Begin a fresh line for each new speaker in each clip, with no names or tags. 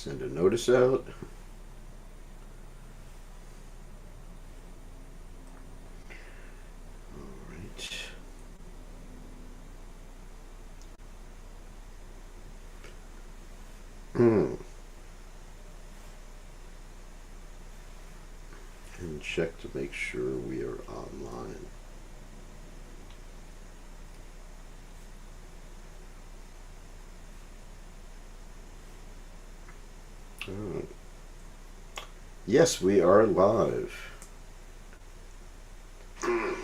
Send a notice out. And check to make sure we are online. Yes, we are live. And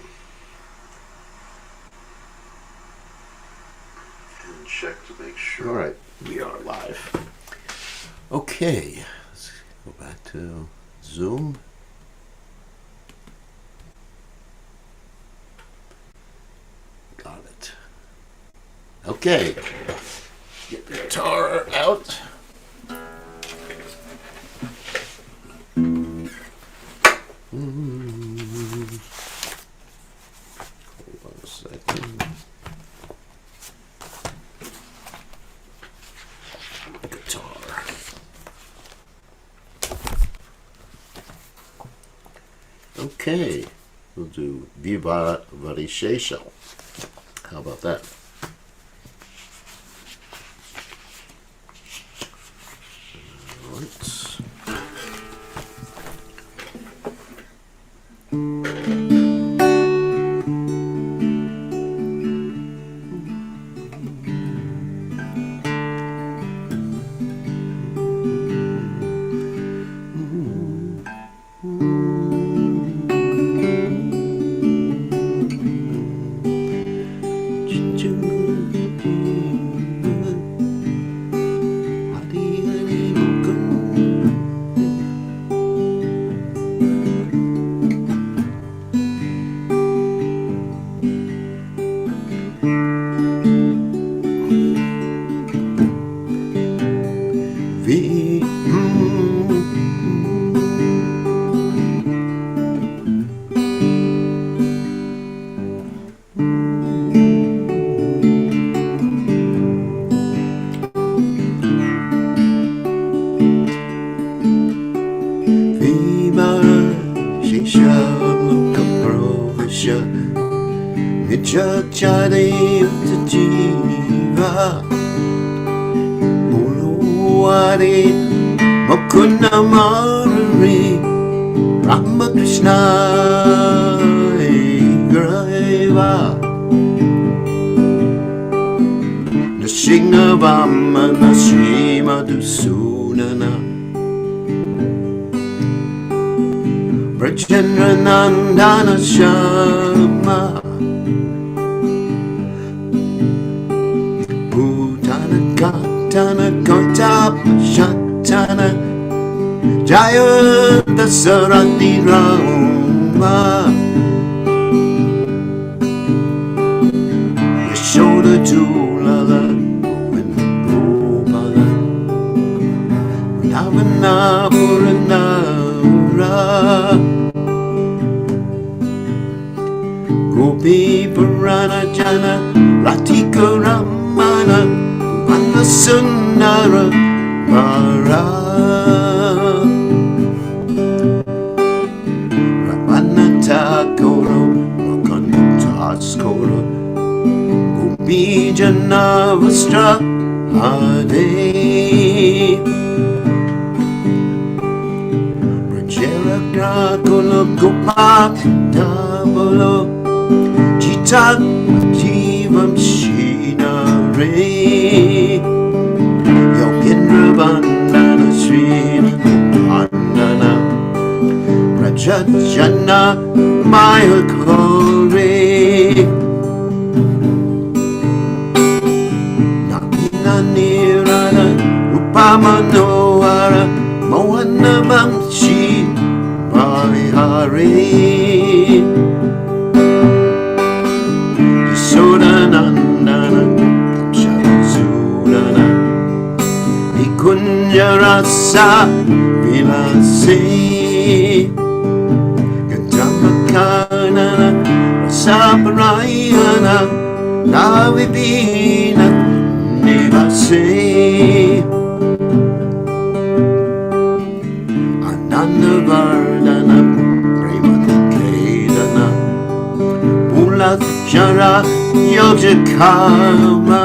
check to make sure. All right, we are live. Okay, let's go back to Zoom. Got it. Okay, get the guitar out. Hold on a second. Guitar. Okay, we'll do Viva Varishesha. How about that? All right. Krishna Nashingavamana Srimadhusunana Brajendra Nandana Shama Bhutana Katana Kotapa Shatana Jaya Dasarati Rama Yashoda Julala Govindagopala Navana Puranara Gopi Purana Jana Ratika Ramana Vanasundara Para Koro, Makanta Gopi Janavastra Hade Brajera Grakula Gopak Davolo Jita Jivam Shina Re Yogendra Vandana Srina Vandana Jana Maya Kore Nakina Nirana Upamanoara Mohana Bamshi Parihare Yasoda Nandana Shavazurana Nikunya Rasa Vilase Kanana Saparayana Lavibina Nivase Shara Yojakama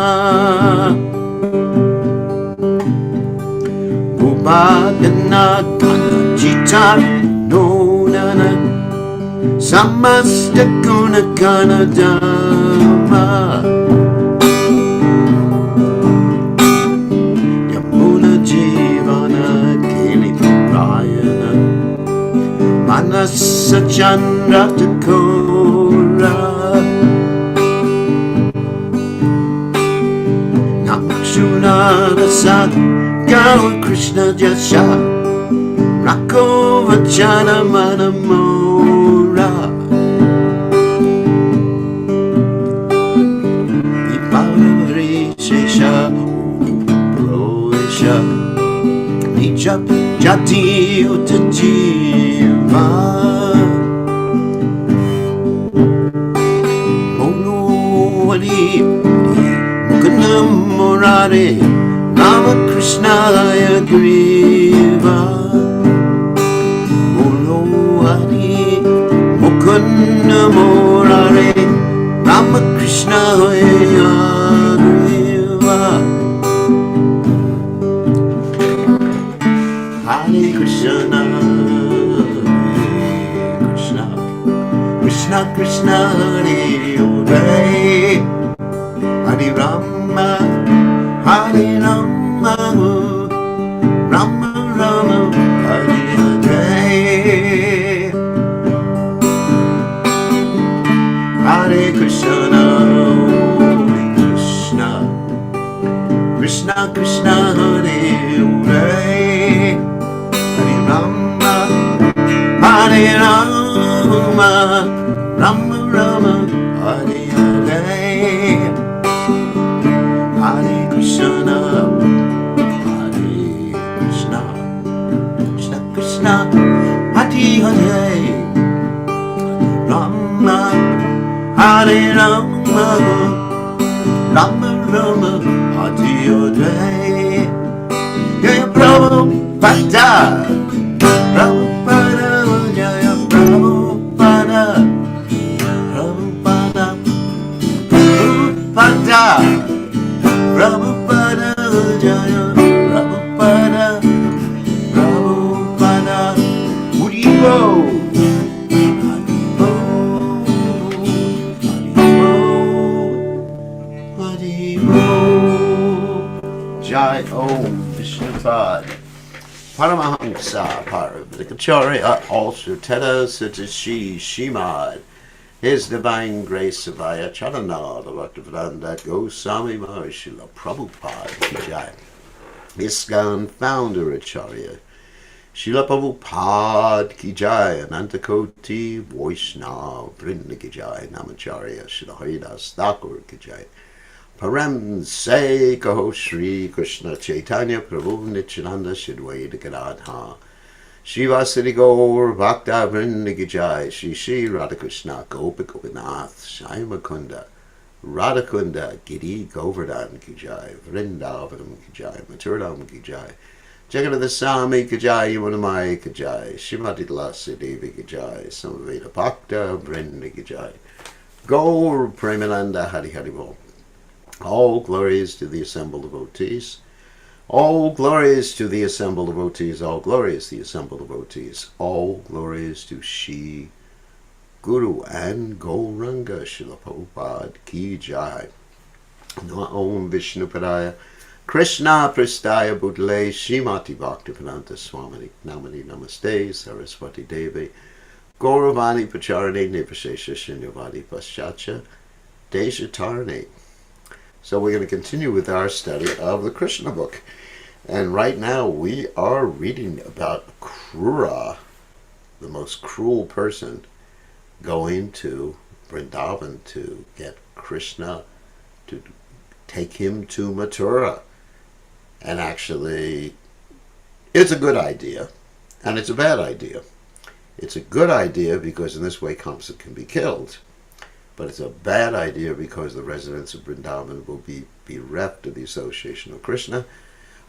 Ubagana Kana Chitar No Nana Samasta Guna Kana Dama Yamuna Jivana Kili Rayana Manasa Chandra Takora Namakshunada Sat Gaur Krishna Jasha Rako Vachana Manamora Ipavari Shesha Proesha Nicha Jati Utajiva Mono Mukundam Murari Ramakrishna Griva Murari Mukunda Murari Ramakrishna Griva Hare Krishna Krishna Krishna Krishna Hare Hare Hare Rama Hare Rama Rama Rama Hare Hare Hare Krishna Krishna Krishna Krishna Hare Hare Hare Rama Hare Rama Rama Rama Hare Hare Hare Krishna Hare Krishna Krishna Krishna Hare Hare Rama Hare Rama Rama Rama Hare Hare Jaya Prabhupada Prabhupada Jaya Prabhupada Prabhupada Prabhupada Prabhupada Jaya Prabhupada Prabhupada Haribo Haribo Haribo Jai Om Vishnupad Paramahamsa Parabhikacharya Also Teta Satashi Shimad His Divine Grace Savaya Charana, the Bhaktivedanta Goswami Mahashila Prabhupada Ki Jai. ISKCON Founder Acharya Srila Prabhupada Ki Jai. Anantakoti Vaishnava Vrinda Ki Jai. Namacharya Srila Haridas Thakur Ki Jai. Param Se Kaho Shri Krishna Chaitanya Prabhu Nityananda Shidwaita Gadadha Shivasari Gaur Bhakta Vrinda Ki Jai. Shri Shri Radhakrishna Gopikopinath Shaimakunda Radhakunda Giri Govardhan Ki Jai. Vrindavanam Ki Jai. Maturam Ki Jai. Jagannath Swami Ki Jai. Yamunamai Ki Jai. Shrimati Tulasi Devi Ki Jai. Samaveda Bhakta Vrinda Ki Jai. Gaur Premananda Hari Hari Bol. All glories to the assembled devotees. All glories to the assembled devotees. All glories to the assembled devotees. All glories to Shri Guru and Gauranga Srila Prabhupada Ki Jai. Om Vishnupadaya Krishna Prastaya Bhutale Srimati Bhaktivedanta Swami Namani Namaste Saraswati Devi Gauravani Pacharane Nivashesha Shinyavadi Paschatcha Deshatarane. So we're going to continue with our study of the Krishna book. And right now we are reading about Akrura, the most cruel person, going to Vrindavan to get Krishna to take him to Mathura. And actually, it's a good idea, and it's a bad idea. It's a good idea because in this way Kamsa can be killed. But it's a bad idea because the residents of Vrindavan will be bereft of the association of Krishna.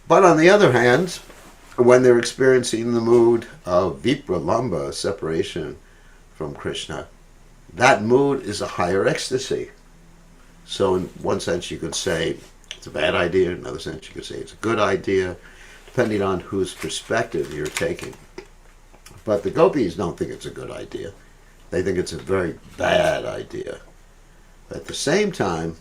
But on the other hand, when they're experiencing the mood of vipralamba, separation from Krishna, that mood is a higher ecstasy. So in one sense you could say it's a bad idea, in another sense you could say it's a good idea, depending on whose perspective you're taking. But the gopis don't think it's a good idea. They think it's a very bad idea. At the same time,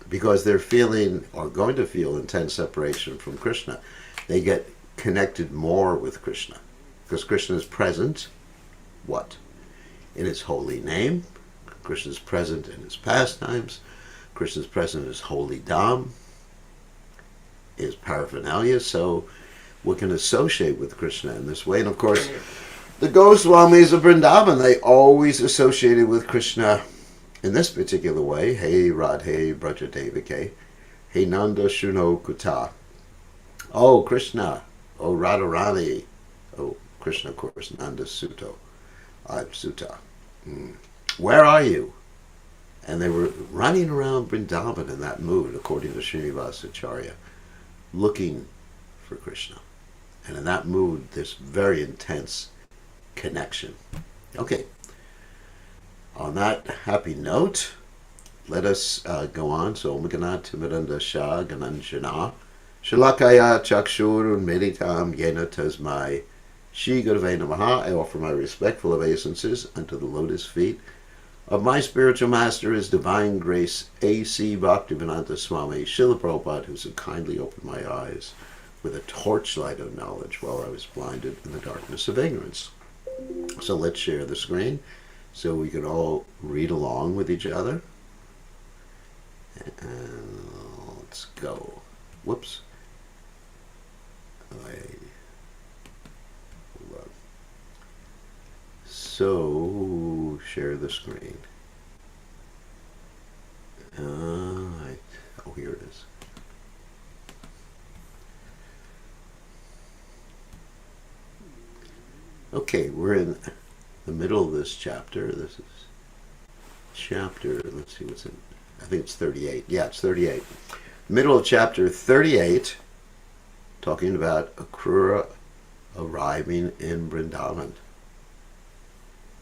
because they're feeling or going to feel intense separation from Krishna, they get connected more with Krishna. Because Krishna is present, what? In his holy name. Krishna is present in his pastimes. Krishna is present in his holy dham, his paraphernalia. So we can associate with Krishna in this way. And of course, the Goswamis of Vrindavan, they always associated with Krishna in this particular way. Hey Radhe Braja Devake, Hey Nanda Shuno Kuta. Oh Krishna, oh Radharani, oh Krishna of course, Nanda Suto, I'm Sutta. Where are you? And they were running around Vrindavan in that mood, according to Srinivasa Acharya, looking for Krishna. And in that mood, this very intense connection. Okay. On that happy note, let us go on. So, Omagana Timiranda Shah Gananjana Shalakaya Chakshur Meditam Yena Tasmai Shri Gurave Namaha. I offer my respectful obeisances unto the lotus feet of my spiritual master, His Divine Grace A.C. Bhaktivedanta Swami Srila Prabhupada, who so kindly opened my eyes with a torchlight of knowledge while I was blinded in the darkness of ignorance. So let's share the screen so we can all read along with each other. And let's go. Whoops. So, share the screen. Alright. Oh, here it is. Okay, we're in the middle of this chapter. This is chapter, let's see what's in, I think it's 38. Yeah, it's 38. Middle of chapter 38, talking about Akrura arriving in Vrindavan.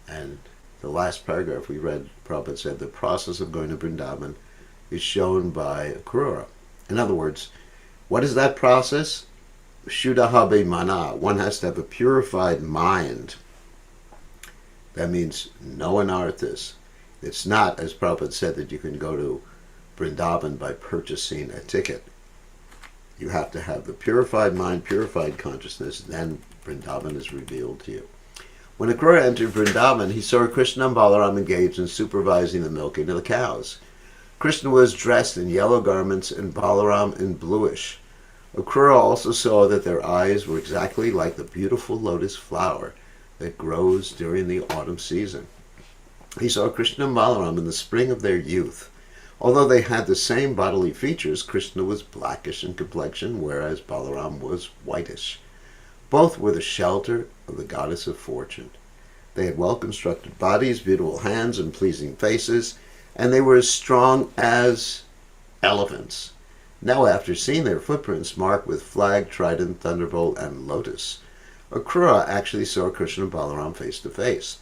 And the last paragraph we read, Prabhupada said, the process of going to Vrindavan is shown by Akrura. In other words, what is that process? Shuddhabe mana. One has to have a purified mind. That means no anarthas. It's not, as Prabhupada said, that you can go to Vrindavan by purchasing a ticket. You have to have the purified mind, purified consciousness, then Vrindavan is revealed to you. When Akrura entered Vrindavan, he saw Krishna and Balaram engaged in supervising the milking of the cows. Krishna was dressed in yellow garments and Balaram in bluish. Akrura also saw that their eyes were exactly like the beautiful lotus flower that grows during the autumn season. He saw Krishna and Balaram in the spring of their youth. Although they had the same bodily features, Krishna was blackish in complexion, whereas Balaram was whitish. Both were the shelter of the goddess of fortune. They had well-constructed bodies, beautiful hands, and pleasing faces, and they were as strong as elephants. Now, after seeing their footprints marked with flag, trident, thunderbolt, and lotus, Akrura actually saw Krishna and Balaram face to face.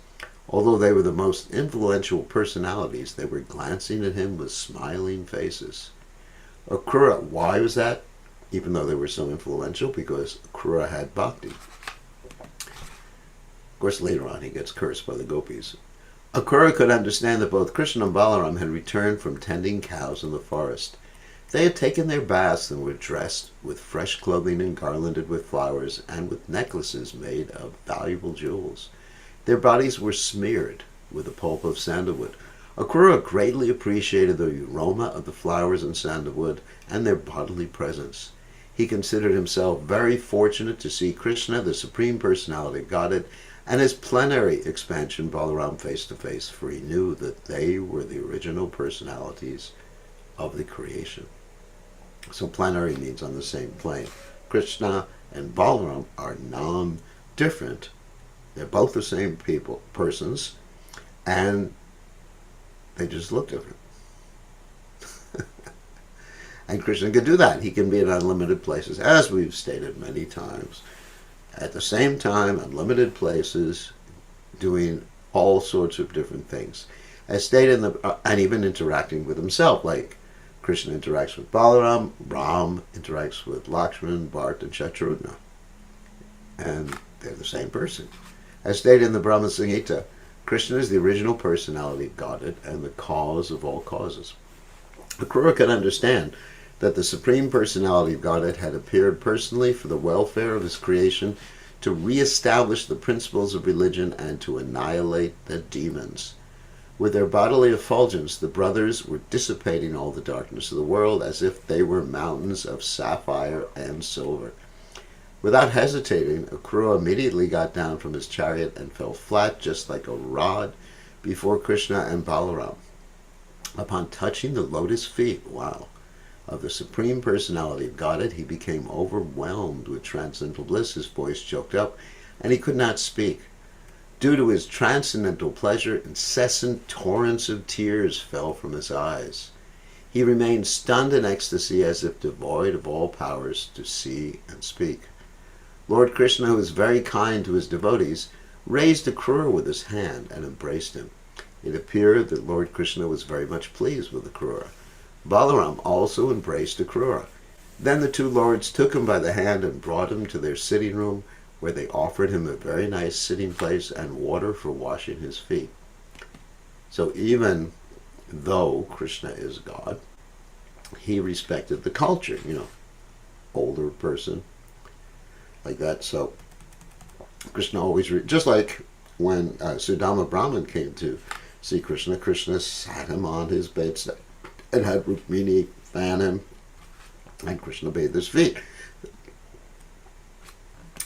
Although they were the most influential personalities, they were glancing at him with smiling faces. Akrura, why was that? Even though they were so influential, because Akrura had bhakti. Of course, later on he gets cursed by the gopis. Akrura could understand that both Krishna and Balaram had returned from tending cows in the forest. They had taken their baths and were dressed with fresh clothing and garlanded with flowers and with necklaces made of valuable jewels. Their bodies were smeared with the pulp of sandalwood. Akrura greatly appreciated the aroma of the flowers and sandalwood and their bodily presence. He considered himself very fortunate to see Krishna, the Supreme Personality of Godhead, and his plenary expansion, Balaram, face to face, for he knew that they were the original personalities of the creation. So plenary means on the same plane. Krishna and Balaram are non-different. They're both the same people, persons, and they just look different. And Krishna can do that. He can be in unlimited places, as we've stated many times. At the same time, unlimited places, doing all sorts of different things. As stated in the, and even interacting with himself, like Krishna interacts with Balaram, Ram interacts with Lakshman, Bharat, and Shatrugna. And they're the same person. As stated in the Brahma Samhita, Krishna is the original personality of Godhead and the cause of all causes. Akrura could understand that the Supreme Personality of Godhead had appeared personally for the welfare of his creation, to re-establish the principles of religion, and to annihilate the demons. With their bodily effulgence, the brothers were dissipating all the darkness of the world as if they were mountains of sapphire and silver. Without hesitating, Akrura immediately got down from his chariot and fell flat just like a rod before Krishna and Balaram. Upon touching the lotus feet, of the Supreme Personality of Godhead, he became overwhelmed with transcendental bliss. His voice choked up, and he could not speak. Due to his transcendental pleasure, incessant torrents of tears fell from his eyes. He remained stunned in ecstasy, as if devoid of all powers to see and speak. Lord Krishna, who is very kind to his devotees, raised Akrura with his hand and embraced him. It appeared that Lord Krishna was very much pleased with Akrura. Balaram also embraced Akrura. Then the two lords took him by the hand and brought him to their sitting room, where they offered him a very nice sitting place and water for washing his feet. So even though Krishna is God, he respected the culture, older person, like that. So Krishna always, just like when Sudama Brahman came to see Krishna, Krishna sat him on his bedstead and had Rukmini fan him, and Krishna bathed his feet.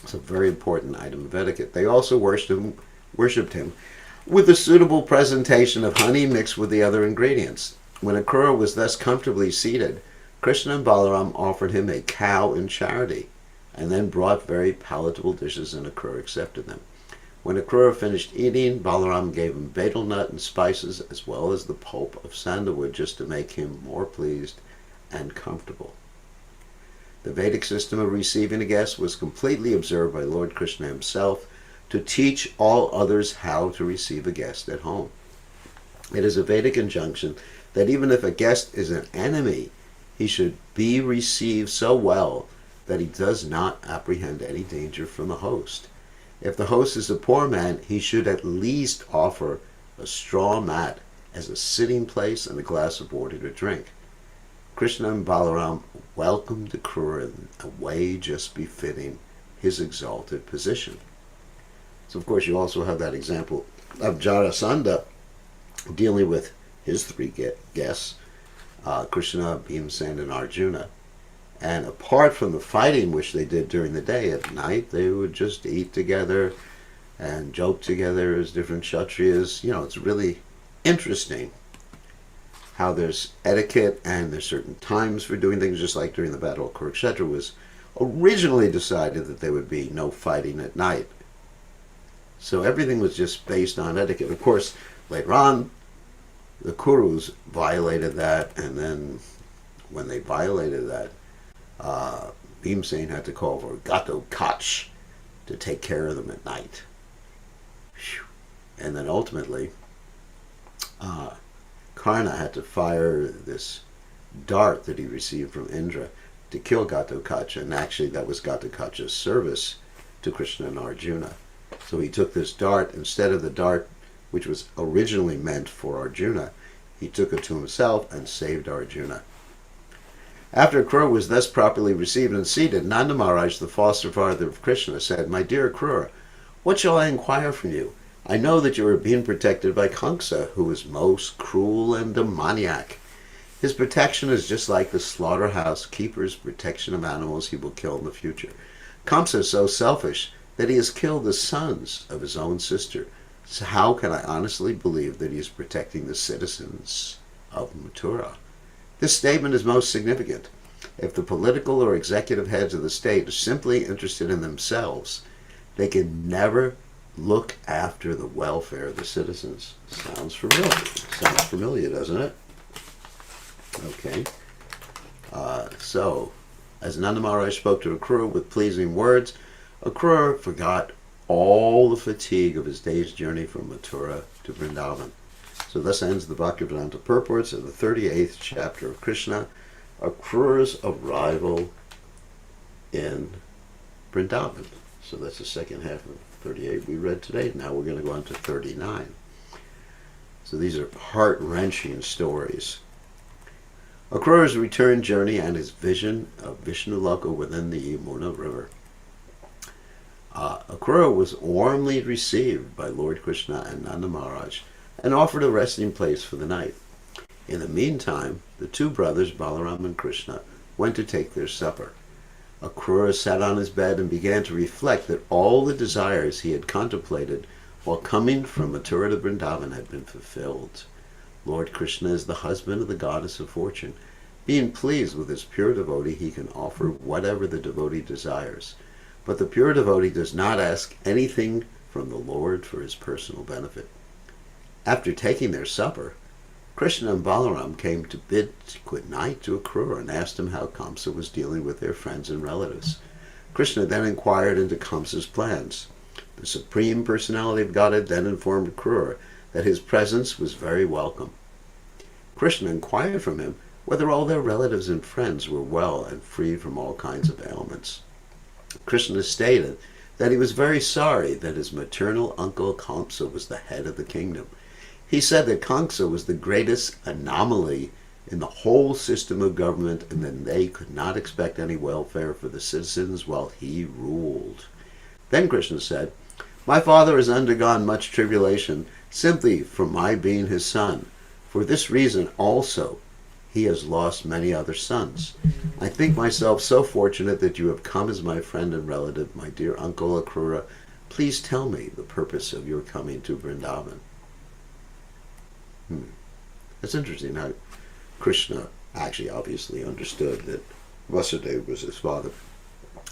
It's a very important item of etiquette. They also worshipped him with a suitable presentation of honey mixed with the other ingredients. When Akrura was thus comfortably seated, Krishna and Balaram offered him a cow in charity, and then brought very palatable dishes, and Akrura accepted them. When Akrura finished eating, Balaram gave him betel nut and spices, as well as the pulp of sandalwood, just to make him more pleased and comfortable. The Vedic system of receiving a guest was completely observed by Lord Krishna himself, to teach all others how to receive a guest at home. It is a Vedic injunction that even if a guest is an enemy, he should be received so well that he does not apprehend any danger from the host. If the host is a poor man, he should at least offer a straw mat as a sitting place and a glass of water to drink. Krishna and Balaram welcomed Akrura in a way just befitting his exalted position. So of course you also have that example of Jarasandha dealing with his three guests, Krishna, Bhimsen, and Arjuna. And apart from the fighting which they did during the day, at night they would just eat together and joke together as different Kshatriyas. It's really interesting how there's etiquette and there's certain times for doing things, just like during the Battle of Kurukshetra was originally decided that there would be no fighting at night. So everything was just based on etiquette. Of course, later on, the Kurus violated that, and then when they violated that, Bhimsen had to call for Gatotkacha to take care of them at night. And then ultimately, Karna had to fire this dart that he received from Indra to kill Gatotkacha, and actually that was Gatotkacha's service to Krishna and Arjuna. So he took this dart, instead of the dart which was originally meant for Arjuna, he took it to himself and saved Arjuna. After Akrura was thus properly received and seated, Nanda Maharaj, the foster father of Krishna, said, "My dear Akrura, what shall I inquire from you? I know that you are being protected by Kamsa, who is most cruel and demoniac. His protection is just like the slaughterhouse keeper's protection of animals he will kill in the future. Kamsa is so selfish that he has killed the sons of his own sister. So how can I honestly believe that he is protecting the citizens of Mathura? This statement is most significant. If the political or executive heads of the state are simply interested in themselves, they can never look after the welfare of the citizens." Sounds familiar, doesn't it? Okay. So, as Nanda Maharaj spoke to Akrura with pleasing words, Akrura forgot all the fatigue of his day's journey from Mathura to Vrindavan. So thus ends the Bhaktivedanta purports of the 38th chapter of Krishna, Akrura's arrival in Vrindavan. So that's the second half of 38 we read today. Now we're going to go on to 39. So these are heart-wrenching stories. Akrura's return journey and his vision of Vishnu Loka within the Yamuna River. Akrura was warmly received by Lord Krishna and Nanda Maharaj and offered a resting place for the night. In the meantime, the two brothers, Balaram and Krishna, went to take their supper. Akrura sat on his bed and began to reflect that all the desires he had contemplated while coming from Mathura to Vrindavan had been fulfilled. Lord Krishna is the husband of the goddess of fortune. Being pleased with his pure devotee, he can offer whatever the devotee desires. But the pure devotee does not ask anything from the Lord for his personal benefit. After taking their supper, Krishna and Balaram came to bid good night to Akrura and asked him how Kamsa was dealing with their friends and relatives. Krishna then inquired into Kamsa's plans. The Supreme Personality of Godhead then informed Akrura that his presence was very welcome. Krishna inquired from him whether all their relatives and friends were well and free from all kinds of ailments. Krishna stated that he was very sorry that his maternal uncle Kamsa was the head of the kingdom. He said that Kamsa was the greatest anomaly in the whole system of government and that they could not expect any welfare for the citizens while he ruled. Then Krishna said, "My father has undergone much tribulation simply from my being his son. For this reason also he has lost many other sons. I think myself so fortunate that you have come as my friend and relative, my dear uncle Akrura. Please tell me the purpose of your coming to Vrindavan." It's interesting how Krishna actually obviously understood that Vasudeva was his father.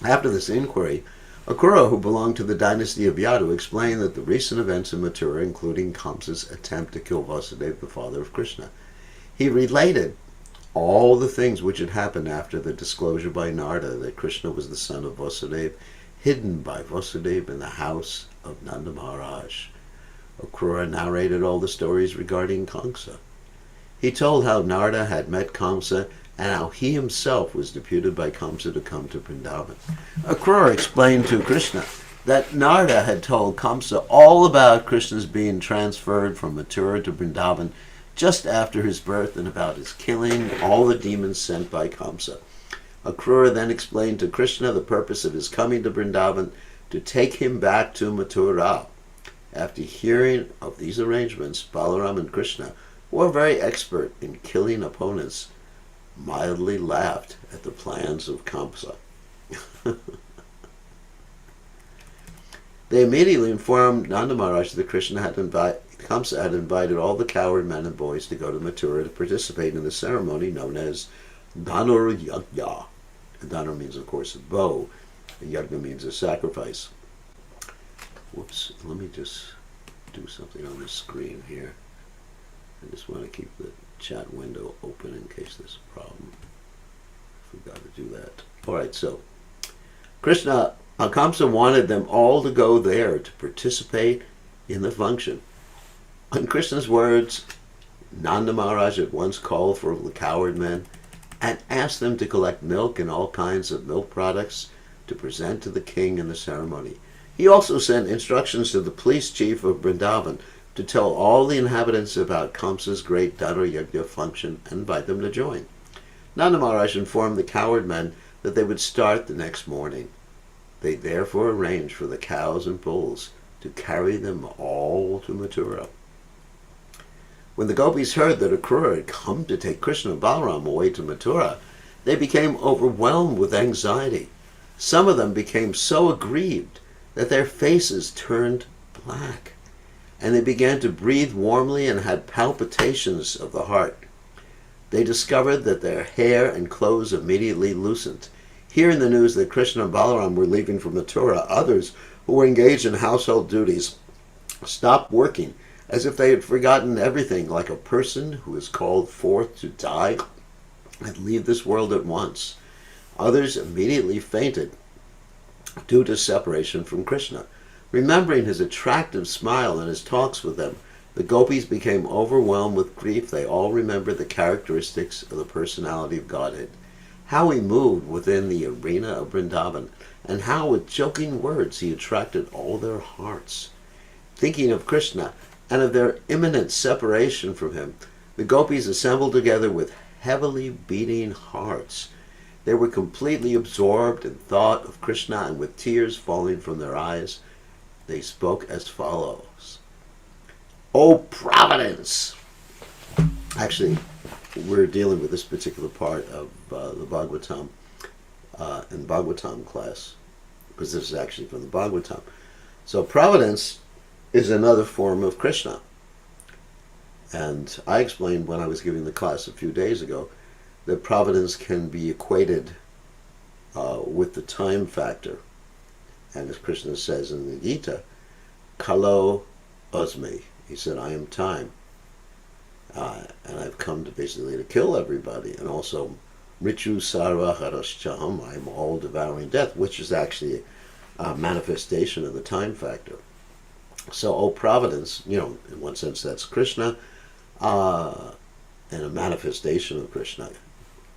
After this inquiry, Akrura, who belonged to the dynasty of Yadu, explained that the recent events in Mathura, including Kamsa's attempt to kill Vasudeva, the father of Krishna. He related all the things which had happened after the disclosure by Narada that Krishna was the son of Vasudeva, hidden by Vasudeva in the house of Nanda Maharaj. Akrura narrated all the stories regarding Kamsa. He told how Narada had met Kamsa and how he himself was deputed by Kamsa to come to Vrindavan. Akrura explained to Krishna that Narada had told Kamsa all about Krishna's being transferred from Mathura to Vrindavan just after his birth and about his killing all the demons sent by Kamsa. Akrura then explained to Krishna the purpose of his coming to Vrindavan, to take him back to Mathura. After hearing of these arrangements, Balaram and Krishna, who are very expert in killing opponents, mildly laughed at the plans of Kamsa. They immediately informed Nanda Maharaj that Kamsa had invited all the coward men and boys to go to Mathura to participate in the ceremony known as Dhanur Yajna. Dhanur means, of course, a bow, and Yajna means a sacrifice. Whoops, let me just do something on the screen here. I just want to keep the chat window open in case there's a problem. I forgot to do that. Alright, so Kamsa wanted them all to go there to participate in the function. On Krishna's words, Nanda Maharaj at once called for the coward men and asked them to collect milk and all kinds of milk products to present to the king in the ceremony. He also sent instructions to the police chief of Vrindavan to tell all the inhabitants about Kamsa's great Dhanur Yajna function and invite them to join. Nanda Maharaj informed the coward men that they would start the next morning. They therefore arranged for the cows and bulls to carry them all to Mathura. When the gopis heard that Akrura had come to take Krishna and Balaram away to Mathura, they became overwhelmed with anxiety. Some of them became so aggrieved that their faces turned black, and they began to breathe warmly and had palpitations of the heart. They discovered that their hair and clothes immediately loosened. Hearing the news that Krishna and Balaram were leaving for Mathura, others who were engaged in household duties stopped working as if they had forgotten everything, like a person who is called forth to die and leave this world at once. Others immediately fainted due to separation from Krishna. Remembering his attractive smile and his talks with them, The gopis became overwhelmed with grief. They all remembered the characteristics of the personality of Godhead, how he moved within the arena of Vrindavan, and how with joking words he attracted all their hearts. Thinking of Krishna and of their imminent separation from him, the gopis assembled together with heavily beating hearts. They were completely absorbed in thought of Krishna, and with tears falling from their eyes, they spoke as follows. O Providence! Actually, we're dealing with this particular part of the Bhagavatam in Bhagavatam class, because this is actually from the Bhagavatam. So Providence is another form of Krishna. And I explained when I was giving the class a few days ago that Providence can be equated with the time factor. And as Krishna says in the Gita, Kalo Osmi. He said, I am time. And I've come to basically to kill everybody. And also, Mritu Sarva Haraschaham, I am all devouring death, which is actually a manifestation of the time factor. So, O Providence, in one sense that's Krishna, and a manifestation of Krishna.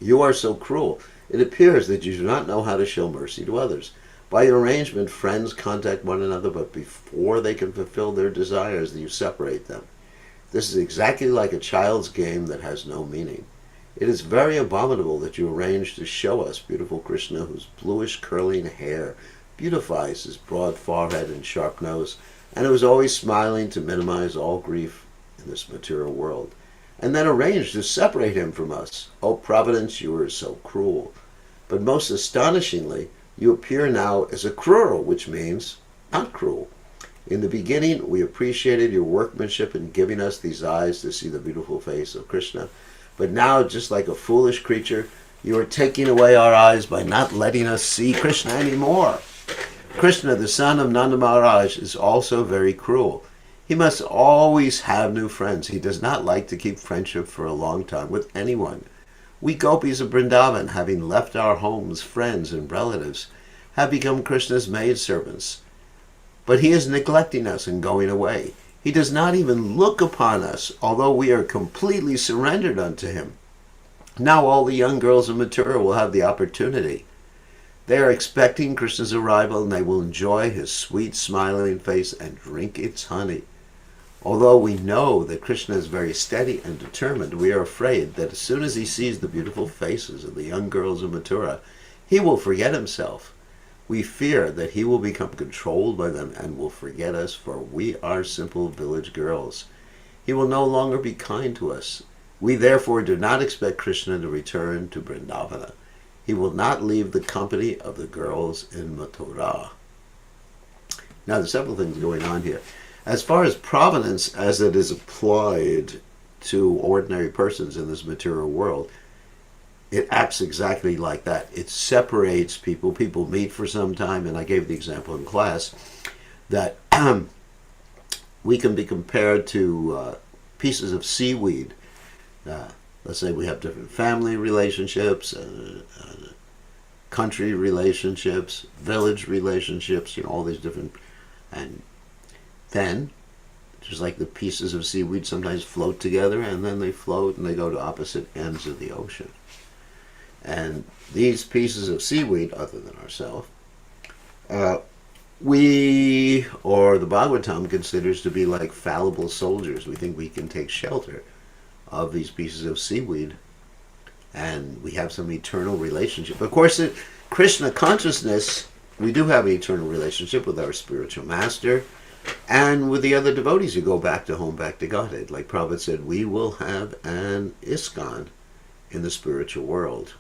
You are so cruel. It appears that you do not know how to show mercy to others. By your arrangement, friends contact one another, but before they can fulfill their desires, you separate them. This is exactly like a child's game that has no meaning. It is very abominable that you arrange to show us beautiful Krishna, whose bluish curling hair beautifies his broad forehead and sharp nose, and who is always smiling to minimize all grief in this material world, and then arrange to separate him from us. O Providence, you are so cruel. But most astonishingly, you appear now as Akrura, which means not cruel. In the beginning, we appreciated your workmanship in giving us these eyes to see the beautiful face of Krishna. But now, just like a foolish creature, you are taking away our eyes by not letting us see Krishna anymore. Krishna, the son of Nanda Maharaj, is also very cruel. He must always have new friends. He does not like to keep friendship for a long time with anyone. We gopis of Vrindavan, having left our homes, friends, and relatives, have become Krishna's maidservants. But he is neglecting us and going away. He does not even look upon us, although we are completely surrendered unto him. Now all the young girls of Mathura will have the opportunity. They are expecting Krishna's arrival, and they will enjoy his sweet smiling face and drink its honey. Although we know that Krishna is very steady and determined, we are afraid that as soon as he sees the beautiful faces of the young girls of Mathura, he will forget himself. We fear that he will become controlled by them and will forget us, for we are simple village girls. He will no longer be kind to us. We therefore do not expect Krishna to return to Vrindavana. He will not leave the company of the girls in Mathura. Now, there's several things going on here. As far as providence as it is applied to ordinary persons in this material world, it acts exactly like that. It separates people. People meet for some time, and I gave the example in class that we can be compared to pieces of seaweed. Let's say we have different family relationships, country relationships, village relationships, all these different, and then, just like the pieces of seaweed sometimes float together, and then they float and they go to opposite ends of the ocean. And these pieces of seaweed, other than ourselves, we, or the Bhagavatam, considers to be like fallible soldiers. We think we can take shelter of these pieces of seaweed, and we have some eternal relationship. Of course, Krishna consciousness, we do have an eternal relationship with our spiritual master and with the other devotees who go back to home, back to Godhead. Like Prabhupada said, we will have an ISKCON in the spiritual world.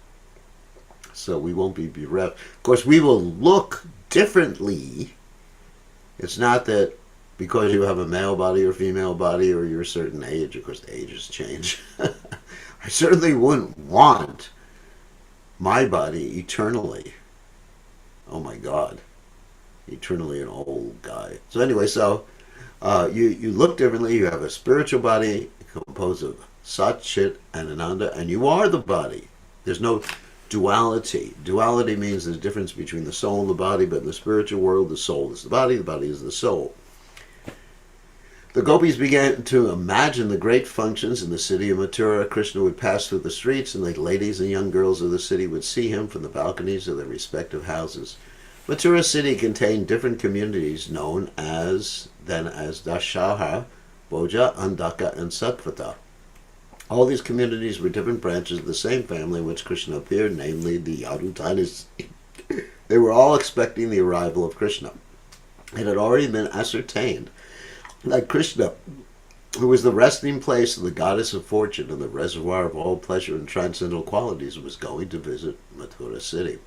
So we won't be bereft. Of course, we will look differently. It's not that because you have a male body or female body or you're a certain age, of course the ages change. I certainly wouldn't want my body eternally. Oh my God. Eternally an old guy. So anyway, you look differently. You have a spiritual body composed of Sat, Chit, and Ananda, and you are the body. There's no duality. Duality means there's a difference between the soul and the body, but in the spiritual world, the soul is the body is the soul. The gopis began to imagine the great functions in the city of Mathura. Krishna would pass through the streets, and the ladies and young girls of the city would see him from the balconies of their respective houses. Mathura city contained different communities known as Dashahara, Bhoja, Andaka, and Satvata. All these communities were different branches of the same family in which Krishna appeared, namely the Yadu dynasty. They were all expecting the arrival of Krishna. It had already been ascertained that Krishna, who was the resting place of the goddess of fortune and the reservoir of all pleasure and transcendental qualities, was going to visit Mathura city.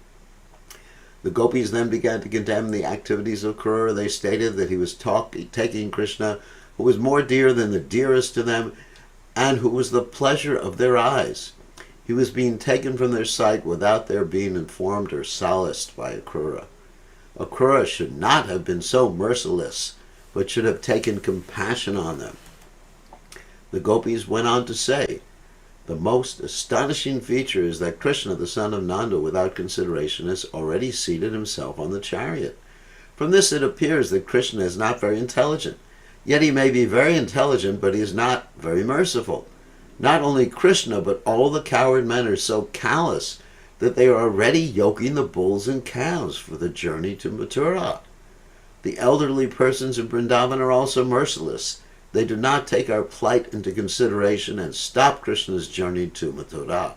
The gopis then began to condemn the activities of Akrura. They stated that he was taking Krishna, who was more dear than the dearest to them, and who was the pleasure of their eyes. He was being taken from their sight without their being informed or solaced by Akrura. Akrura should not have been so merciless, but should have taken compassion on them. The gopis went on to say, the most astonishing feature is that Krishna, the son of Nanda, without consideration, has already seated himself on the chariot. From this it appears that Krishna is not very intelligent. Yet he may be very intelligent, but he is not very merciful. Not only Krishna, but all the coward men are so callous that they are already yoking the bulls and cows for the journey to Mathura. The elderly persons in Vrindavan are also merciless. They do not take our plight into consideration and stop Krishna's journey to Mathura.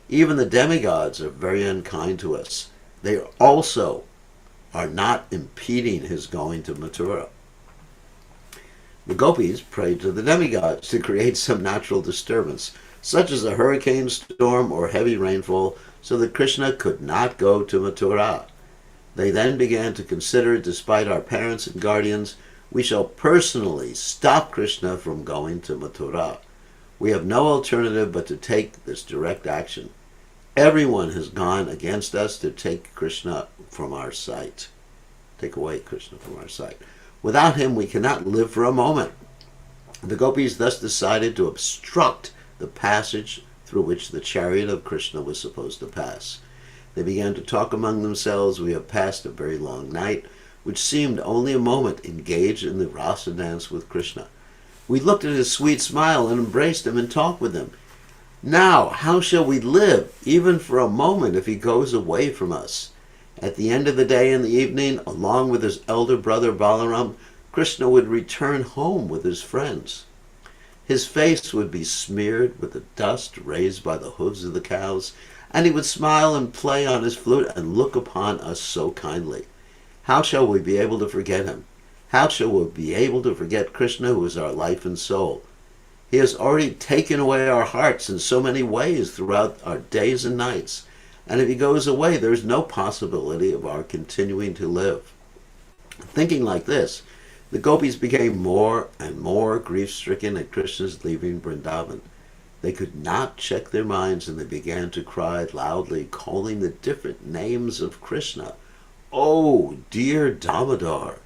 Even the demigods are very unkind to us. They also are not impeding his going to Mathura. The gopis prayed to the demigods to create some natural disturbance, such as a hurricane storm or heavy rainfall, so that Krishna could not go to Mathura. They then began to consider, despite our parents and guardians, we shall personally stop Krishna from going to Mathura. We have no alternative but to take this direct action. Everyone has gone against us to take Krishna from our sight. Take away Krishna from our sight. Without him, we cannot live for a moment. The gopis thus decided to obstruct the passage through which the chariot of Krishna was supposed to pass. They began to talk among themselves. We have passed a very long night, which seemed only a moment, engaged in the rasa dance with Krishna. We looked at his sweet smile and embraced him and talked with him. Now, how shall we live, even for a moment, if he goes away from us? At the end of the day and the evening, along with his elder brother Balaram, Krishna would return home with his friends. His face would be smeared with the dust raised by the hooves of the cows, and he would smile and play on his flute and look upon us so kindly. How shall we be able to forget him? How shall we be able to forget Krishna, who is our life and soul? He has already taken away our hearts in so many ways throughout our days and nights, and if he goes away, there is no possibility of our continuing to live. Thinking like this, the gopis became more and more grief-stricken at Krishna's leaving Vrindavan. They could not check their minds, and they began to cry loudly, calling the different names of Krishna. Oh, dear Damodar,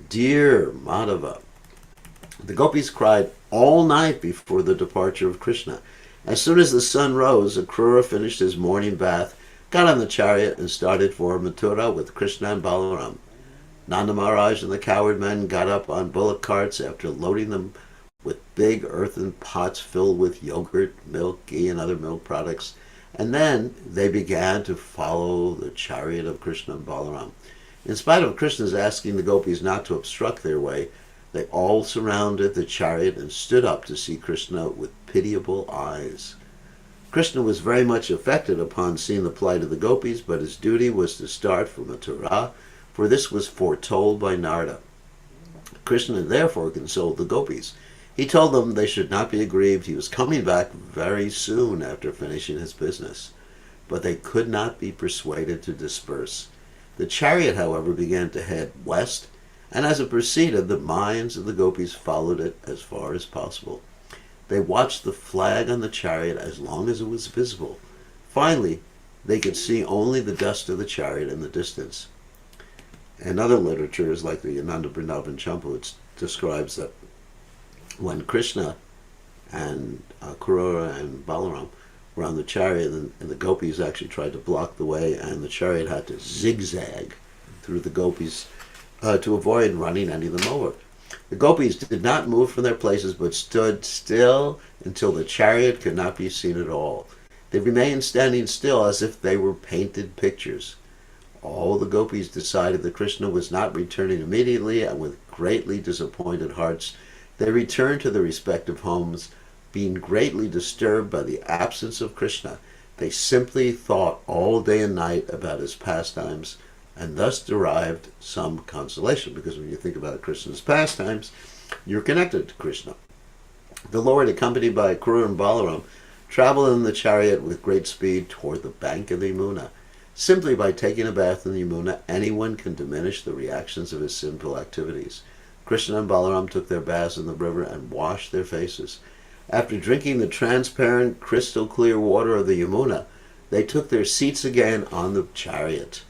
dear Madhava. The gopis cried all night before the departure of Krishna. As soon as the sun rose, Akrura finished his morning bath, got on the chariot, and started for Mathura with Krishna and Balaram. Nanda Maharaj and the coward men got up on bullock carts after loading them with big earthen pots filled with yogurt, milk, ghee, and other milk products, and then they began to follow the chariot of Krishna and Balaram. In spite of Krishna's asking the gopis not to obstruct their way, they all surrounded the chariot and stood up to see Krishna with pitiable eyes. Krishna was very much affected upon seeing the plight of the gopis, but his duty was to start for Mathura, for this was foretold by Narada. Krishna therefore consoled the gopis. He told them they should not be aggrieved. He was coming back very soon after finishing his business. But they could not be persuaded to disperse. The chariot, however, began to head west, and as it proceeded, the minds of the gopis followed it as far as possible. They watched the flag on the chariot as long as it was visible. Finally, they could see only the dust of the chariot in the distance. And other literatures, like the Ananda Vrindavan Champu, it describes that when Krishna and Akrura and Balaram were on the chariot, and the gopis actually tried to block the way, and the chariot had to zigzag through the gopis to avoid running any of them over. The gopis did not move from their places, but stood still until the chariot could not be seen at all. They remained standing still as if they were painted pictures. All the gopis decided that Krishna was not returning immediately, and with greatly disappointed hearts, they returned to their respective homes, being greatly disturbed by the absence of Krishna. They simply thought all day and night about his pastimes, and thus derived some consolation, because when you think about Krishna's pastimes, you're connected to Krishna. The Lord, accompanied by Akrura and Balaram, traveled in the chariot with great speed toward the bank of the Yamuna. Simply by taking a bath in the Yamuna, anyone can diminish the reactions of his sinful activities. Krishna and Balaram took their baths in the river and washed their faces. After drinking the transparent, crystal clear water of the Yamuna, they took their seats again on the chariot.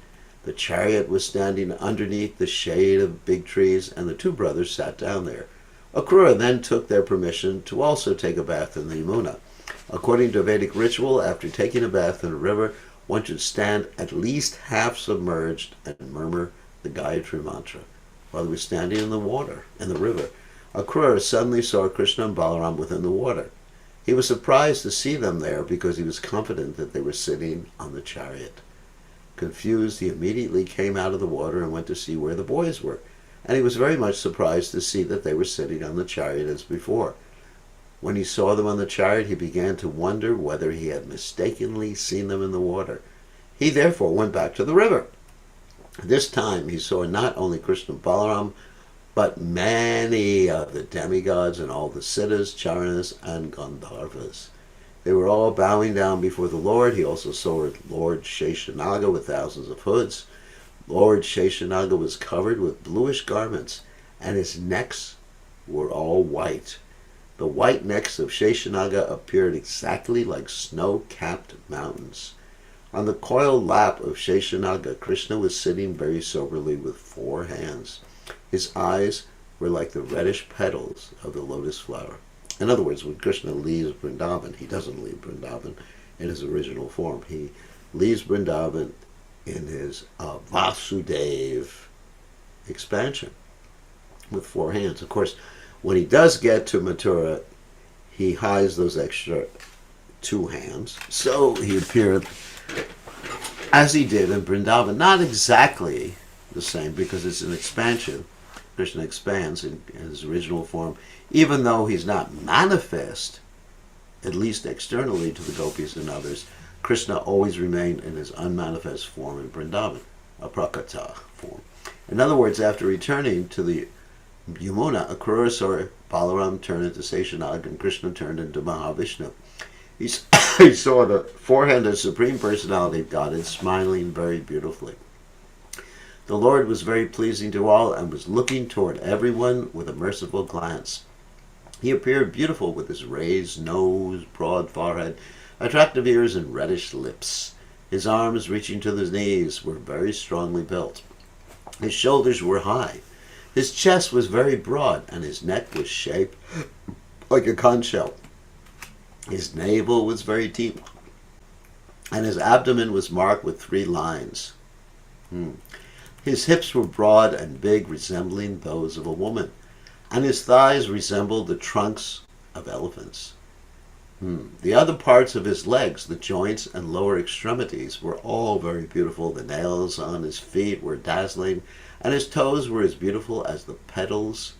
The chariot was standing underneath the shade of big trees, and the two brothers sat down there. Akrura then took their permission to also take a bath in the Yamuna. According to Vedic ritual, after taking a bath in a river, one should stand at least half submerged and murmur the Gayatri mantra while he was standing in the river. Akrura suddenly saw Krishna and Balaram within the water. He was surprised to see them there because he was confident that they were sitting on the chariot. Confused, he immediately came out of the water and went to see where the boys were, and he was very much surprised to see that they were sitting on the chariot as before. When he saw them on the chariot, he began to wonder whether he had mistakenly seen them in the water. He therefore went back to the river. This time he saw not only Krishna and Balaram, but many of the demigods and all the Siddhas, Charanas, and Gandharvas. They were all bowing down before the Lord. He also saw Lord Sheshanaga with thousands of hoods. Lord Sheshanaga was covered with bluish garments, and his necks were all white. The white necks of Sheshanaga appeared exactly like snow-capped mountains. On the coiled lap of Sheshanaga, Krishna was sitting very soberly with 4 hands. His eyes were like the reddish petals of the lotus flower. In other words, when Krishna leaves Vrindavan, he doesn't leave Vrindavan in his original form. He leaves Vrindavan in his Vasudev expansion with 4 hands. Of course, when he does get to Mathura, he hides those extra 2 hands. So he appeared as he did in Vrindavan. Not exactly the same, because it's an expansion. Krishna expands in his original form, even though he's not manifest, at least externally to the gopis and others. Krishna always remained in his unmanifest form in Vrindavan, a prakata form. In other words, after returning to the Yamuna, Akrura saw Balaram turn into Seshanaga and Krishna turned into Mahavishnu. He saw the four-handed Supreme Personality of Godhead smiling very beautifully. The Lord was very pleasing to all and was looking toward everyone with a merciful glance. He appeared beautiful with his raised nose, broad forehead, attractive ears, and reddish lips. His arms, reaching to his knees, were very strongly built. His shoulders were high. His chest was very broad, and his neck was shaped like a conch shell. His navel was very deep, and his abdomen was marked with 3 lines. His hips were broad and big, resembling those of a woman, and his thighs resembled the trunks of elephants. The other parts of his legs, the joints and lower extremities, were all very beautiful. The nails on his feet were dazzling, and his toes were as beautiful as the petals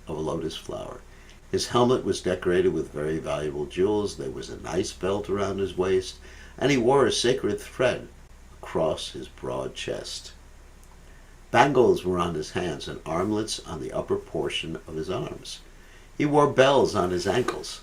of a lotus flower. His helmet was decorated with very valuable jewels. There was a nice belt around his waist, and he wore a sacred thread across his broad chest. Bangles were on his hands and armlets on the upper portion of his arms. He wore bells on his ankles.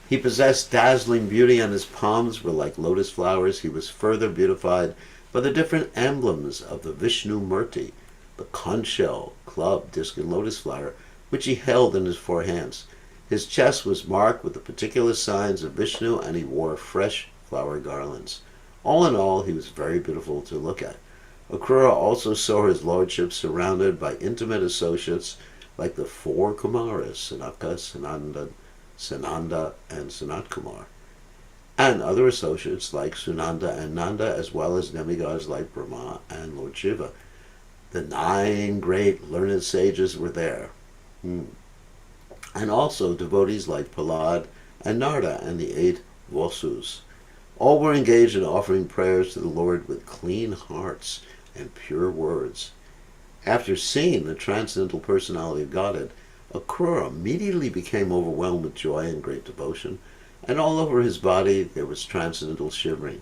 He possessed dazzling beauty, and his palms were like lotus flowers. He was further beautified by the different emblems of the Vishnu Murti, the conch shell, club, disc, and lotus flower, which he held in his 4 hands. His chest was marked with the particular signs of Vishnu, and he wore fresh flower garlands. All in all, he was very beautiful to look at. Akrura also saw his lordship surrounded by intimate associates like the 4 Kumaras, Sanaka, Sananda, and Sanat Kumar, and other associates like Sunanda and Nanda, as well as demigods like Brahma and Lord Shiva. The 9 great learned sages were there. And also devotees like Prahlad and Narada and the 8 Vasus. All were engaged in offering prayers to the Lord with clean hearts and pure words. After seeing the transcendental personality of Godhead, Akrura immediately became overwhelmed with joy and great devotion, and all over his body there was transcendental shivering.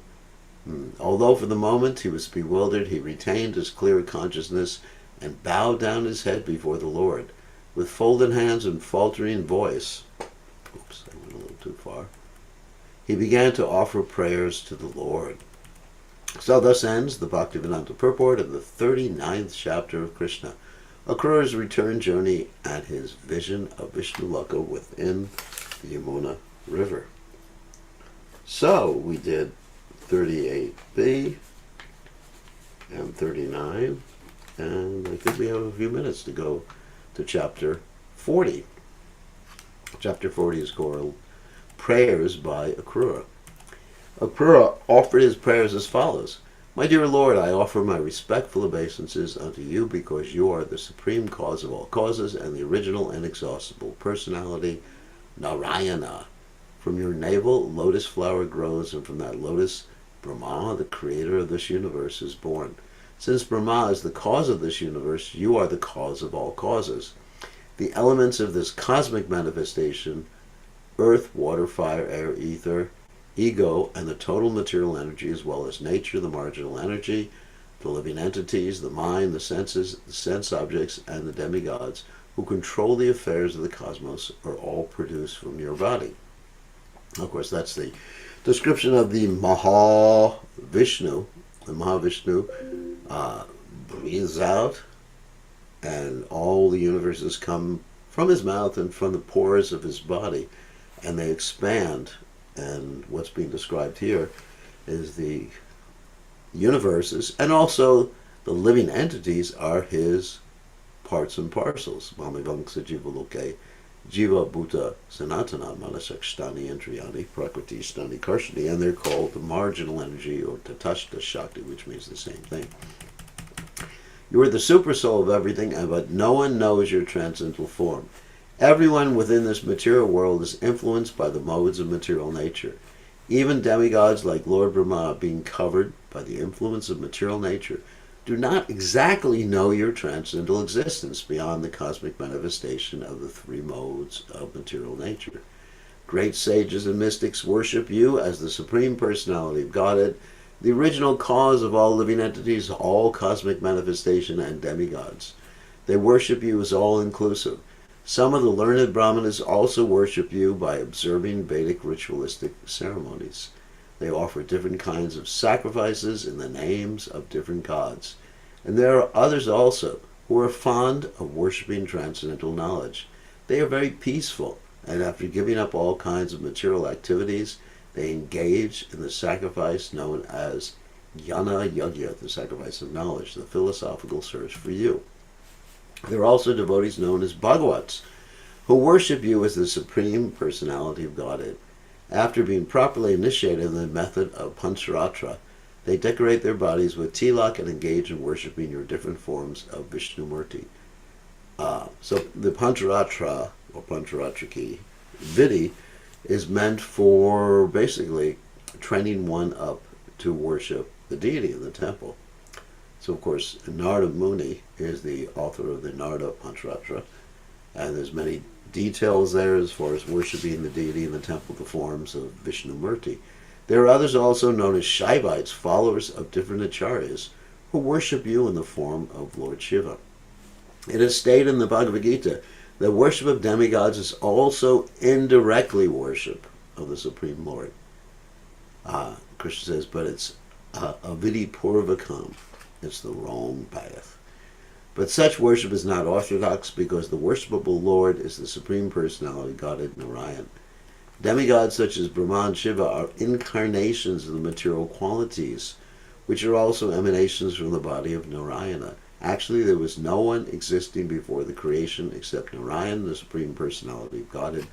Although for the moment he was bewildered, he retained his clear consciousness and bowed down his head before the Lord. With folded hands and faltering voice, oops, I went a little too far, he began to offer prayers to the Lord. So thus ends the Bhaktivedanta purport of the 39th chapter of Krishna, Akrura's return journey and his vision of Vishnu Loka within the Yamuna River. So we did 38b and 39, and I think we have a few minutes to go to chapter 40. Chapter 40 is called Prayers by Akrura. Akrura offered his prayers as follows. My dear Lord, I offer my respectful obeisances unto you because you are the supreme cause of all causes and the original inexhaustible personality, Narayana. From your navel, lotus flower grows, and from that lotus, Brahma, the creator of this universe, is born. Since Brahma is the cause of this universe, you are the cause of all causes. The elements of this cosmic manifestation, earth, water, fire, air, ether, ego, and the total material energy, as well as nature, the marginal energy, the living entities, the mind, the senses, the sense objects, and the demigods, who control the affairs of the cosmos, are all produced from your body. Of course, that's the description of the Mahavishnu. The Mahavishnu breathes out, and all the universes come from his mouth and from the pores of his body, and they expand. And what's being described here is the universes, and also the living entities are his parts and parcels. Mamivamsa Jivaloke, Jiva Bhuta Sanatana Manasakstani Indriyani Prakriti Stani Karshani, and they're called the marginal energy or Tatashta Shakti, which means the same thing. You are the super soul of everything, but no one knows your transcendental form. Everyone within this material world is influenced by the modes of material nature. Even demigods like Lord Brahma, being covered by the influence of material nature, do not exactly know your transcendental existence beyond the cosmic manifestation of the 3 modes of material nature. Great sages and mystics worship you as the Supreme Personality of Godhead, the original cause of all living entities, all cosmic manifestation, and demigods. They worship you as all-inclusive. Some of the learned Brahmanas also worship you by observing Vedic ritualistic ceremonies. They offer different kinds of sacrifices in the names of different gods. And there are others also who are fond of worshiping transcendental knowledge. They are very peaceful, and after giving up all kinds of material activities, they engage in the sacrifice known as Jnana Yajna, the sacrifice of knowledge, the philosophical search for you. There are also devotees known as Bhagavats, who worship you as the Supreme Personality of Godhead. After being properly initiated in the method of Pancharatra, they decorate their bodies with tilak and engage in worshiping your different forms of Vishnumurti. So the Pancharatra, or Pancharatraki, Vidhi, is meant for basically training one up to worship the deity in the temple. So, of course, Narada Muni is the author of the Narada Pancharatra, and there's many details there as far as worshiping the deity in the temple, the forms of Vishnumurti. There are others also known as Shaivites, followers of different acharyas, who worship you in the form of Lord Shiva. It is stated in the Bhagavad Gita that worship of demigods is also indirectly worship of the Supreme Lord. Krishna says, but it's avidi purvakam. It's the wrong path. But such worship is not orthodox because the worshipable Lord is the Supreme Personality, Godhead Narayan. Demigods such as Brahma and Shiva are incarnations of the material qualities, which are also emanations from the body of Narayana. Actually, there was no one existing before the creation except Narayan, the Supreme Personality of Godhead.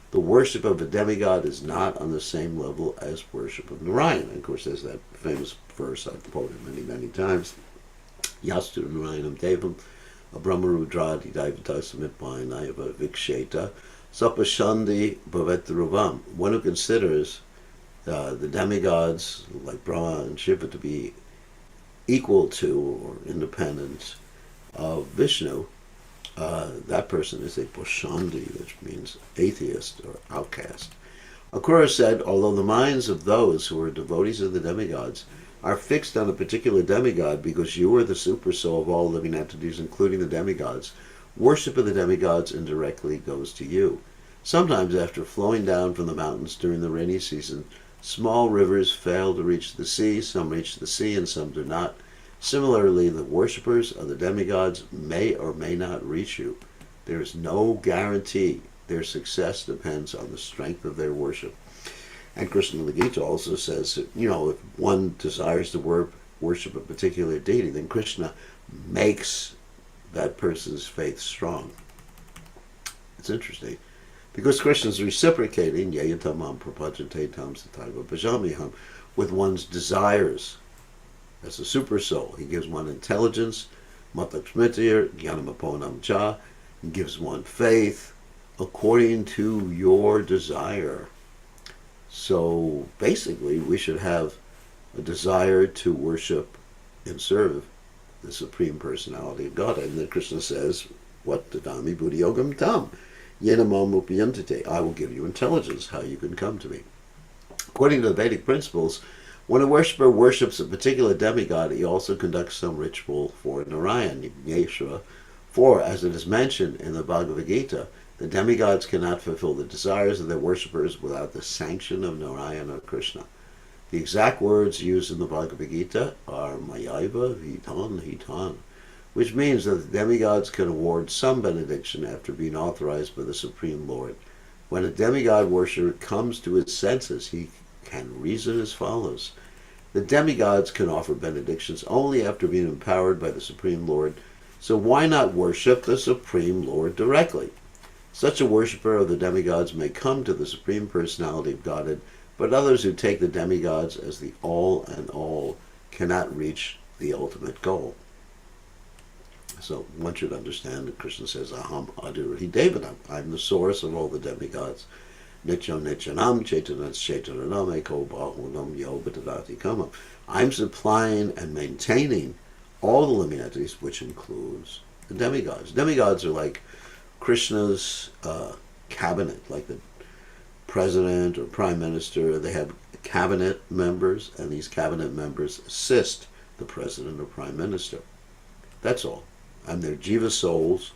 The worship of a demigod is not on the same level as worship of Narayan. And of course, there's that famous verse I've quoted many, many times. Yastu Narayanam Devam, Brahmarudradi Daivatasamitvayinayava Viksheta, Sapashandi Bhavetruvam. One who considers the demigods like Brahma and Shiva to be equal to or independent of Vishnu, that person is a Pashandi, which means atheist or outcast. Akrura said, although the minds of those who are devotees of the demigods are fixed on a particular demigod because you are the super soul of all living entities, including the demigods, worship of the demigods indirectly goes to you. Sometimes, after flowing down from the mountains during the rainy season, small rivers fail to reach the sea, some reach the sea and some do not. Similarly, the worshippers of the demigods may or may not reach you. There is no guarantee. Their success depends on the strength of their worship. And Krishna Book Gita also says that, if one desires to worship a particular deity, then Krishna makes that person's faith strong. It's interesting. Because Krishna is reciprocating, yayatamam prapajantetam sataiva bhajamiham, with one's desires. As a super soul, he gives one intelligence, matakshmitir, jnanamaponam cha, he gives one faith according to your desire. So basically, we should have a desire to worship and serve the Supreme Personality of God. And then Krishna says, what dadami buddhi yogam tam, yenamam upayantite, I will give you intelligence, how you can come to me. According to the Vedic principles, when a worshipper worships a particular demigod, he also conducts some ritual for Narayan, Yeshua, for, as it is mentioned in the Bhagavad Gita, the demigods cannot fulfill the desires of their worshippers without the sanction of Narayan or Krishna. The exact words used in the Bhagavad Gita are Mayaiva Hitan Hitan, which means that the demigods can award some benediction after being authorized by the Supreme Lord. When a demigod worshipper comes to his senses, he can reason as follows. The demigods can offer benedictions only after being empowered by the Supreme Lord, so why not worship the Supreme Lord directly? Such a worshipper of the demigods may come to the Supreme Personality of Godhead, but others who take the demigods as the all and all cannot reach the ultimate goal. So one should understand that Krishna says, Aham Adurahi Devanam, I'm the source of all the demigods. Nityo Nityanam Chaitanam Chaitanam Eko Bahunam Yo Bhadati Kama. I'm supplying and maintaining all the living entities, which includes the demigods. Demigods are like Krishna's cabinet, like the president or prime minister. They have cabinet members, and these cabinet members assist the president or prime minister. That's all. And they're jiva souls,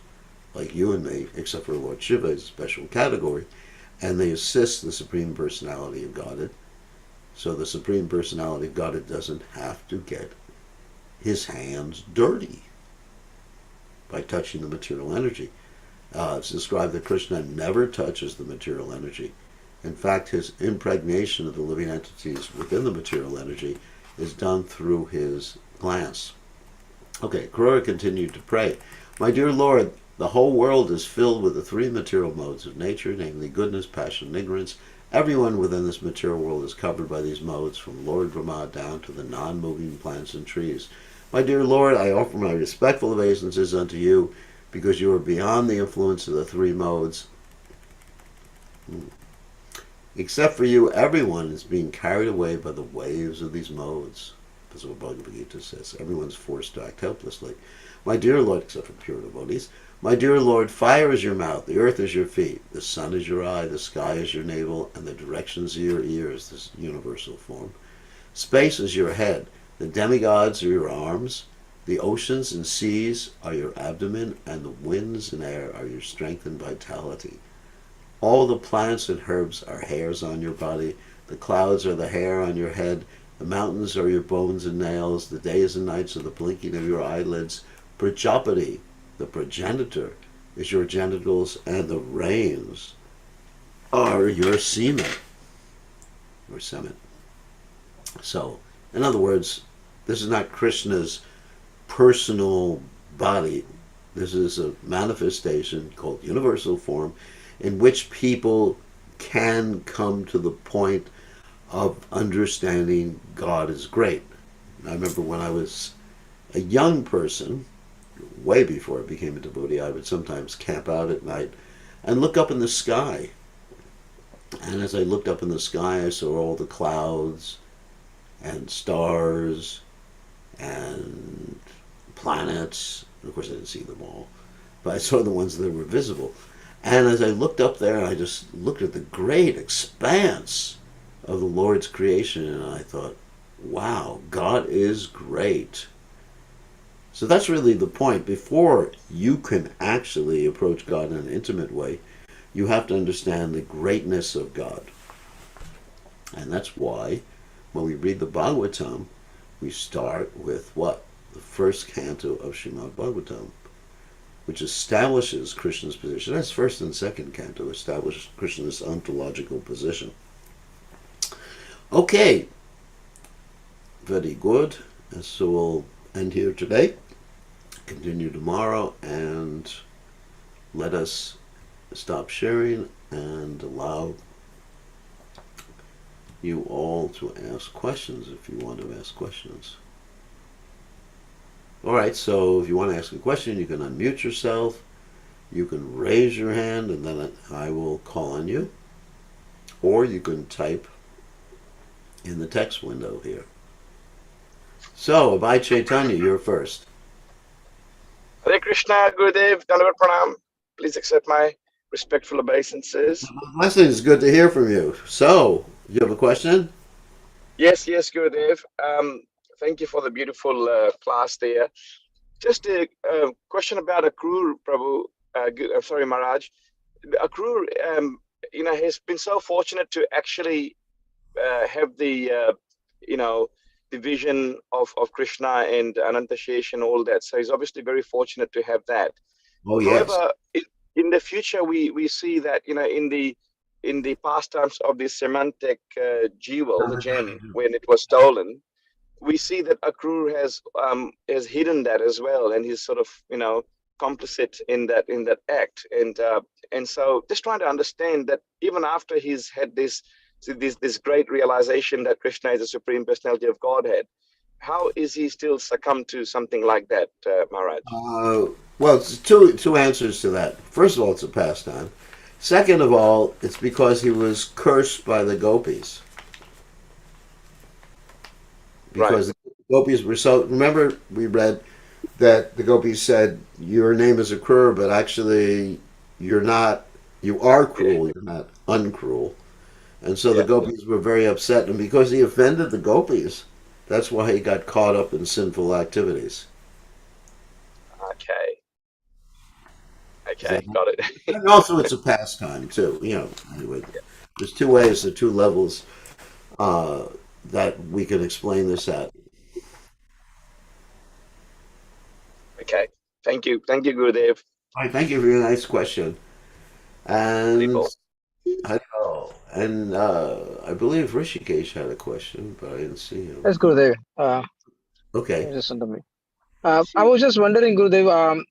like you and me, except for Lord Shiva is a special category, and they assist the Supreme Personality of Godhead. So the Supreme Personality of Godhead doesn't have to get his hands dirty by touching the material energy. It's described that Krishna never touches the material energy. In fact, his impregnation of the living entities within the material energy is done through his glance. Okay, Akrura continued to pray, my dear Lord, the whole world is filled with the three material modes of nature, namely goodness, passion, and ignorance. Everyone within this material world is covered by these modes, from Lord Brahma down to the non-moving plants and trees. My dear Lord, I offer my respectful obeisances unto you, because you are beyond the influence of the three modes. Except for you, everyone is being carried away by the waves of these modes. That's what Bhagavad Gita says. Everyone's forced to act helplessly. My dear Lord, except for pure devotees, my dear Lord, fire is your mouth, the earth is your feet, the sun is your eye, the sky is your navel, and the directions of your ears, this universal form. Space is your head, the demigods are your arms, the oceans and seas are your abdomen, and the winds and air are your strength and vitality. All the plants and herbs are hairs on your body, the clouds are the hair on your head, the mountains are your bones and nails, the days and nights are the blinking of your eyelids. Prajapati, the progenitor, is your genitals, and the rains are your semen, or semen. So, in other words, this is not Krishna's personal body. This is a manifestation called universal form, in which people can come to the point of understanding God is great. I remember when I was a young person, way before I became a devotee, I would sometimes camp out at night and look up in the sky. And as I looked up in the sky, I saw all the clouds and stars and planets. Of course, I didn't see them all, but I saw the ones that were visible. And as I looked up there, I just looked at the great expanse of the Lord's creation, and I thought, wow, God is great. So that's really the point. Before you can actually approach God in an intimate way, you have to understand the greatness of God. And that's why when we read the Bhagavatam, we start with what? The first canto of Srimad Bhagavatam, which establishes Krishna's position. That's first and second canto, establish Krishna's ontological position. Okay, very good. And so we'll end here today, continue tomorrow, and let us stop sharing and allow you all to ask questions if you want to ask questions. All right, so if you want to ask a question, you can unmute yourself. You can raise your hand, and then I will call on you. Or you can type in the text window here. So, Abhay Chaitanya, you're first.
Hare Krishna, Gurudev, Dandavat Pranam. Please accept my respectful obeisances.
Blessing, it's good to hear from you. So, you have a question?
Yes, Gurudev. Thank you for the beautiful class there. Just a question about Akrura, Prabhu. I'm sorry, Maharaj. Akrura, has been so fortunate to actually have the, the vision of Krishna and Anantashesh and all that. So he's obviously very fortunate to have that.
Oh, yes.
However, in the future, we see that, in the pastimes of the semantic jewel, the gem, when it was stolen, we see that Akrura has hidden that as well, and he's sort of complicit in that act, and so just trying to understand that even after he's had this great realization that Krishna is the Supreme Personality of Godhead, how is he still succumb to something like that, Maharaj?
Well, it's two answers to that. First of all, it's a pastime. Second of all, it's because he was cursed by the gopis. Because
Right.
the gopis were so. Remember, we read that the gopis said, "Your name is Akrura, but actually, you're not. You are
Yeah.
cruel. You're not uncruel." And so the
Yeah.
gopis were very upset, and because he offended the gopis, that's why he got caught up in sinful activities.
Okay.
Does that
Okay. Got it.
And also, it's a pastime too. Anyway, there's two ways, the two levels uh, that we can explain this at.
Okay. Thank you. Thank you, Gurudev.
All right, thank you for your nice question. And
People.
I know, and I believe Rishikesh had a question, but I didn't see him.
Yes, Gurudev.
Okay.
Listen to me. I was just wondering, Gurudev,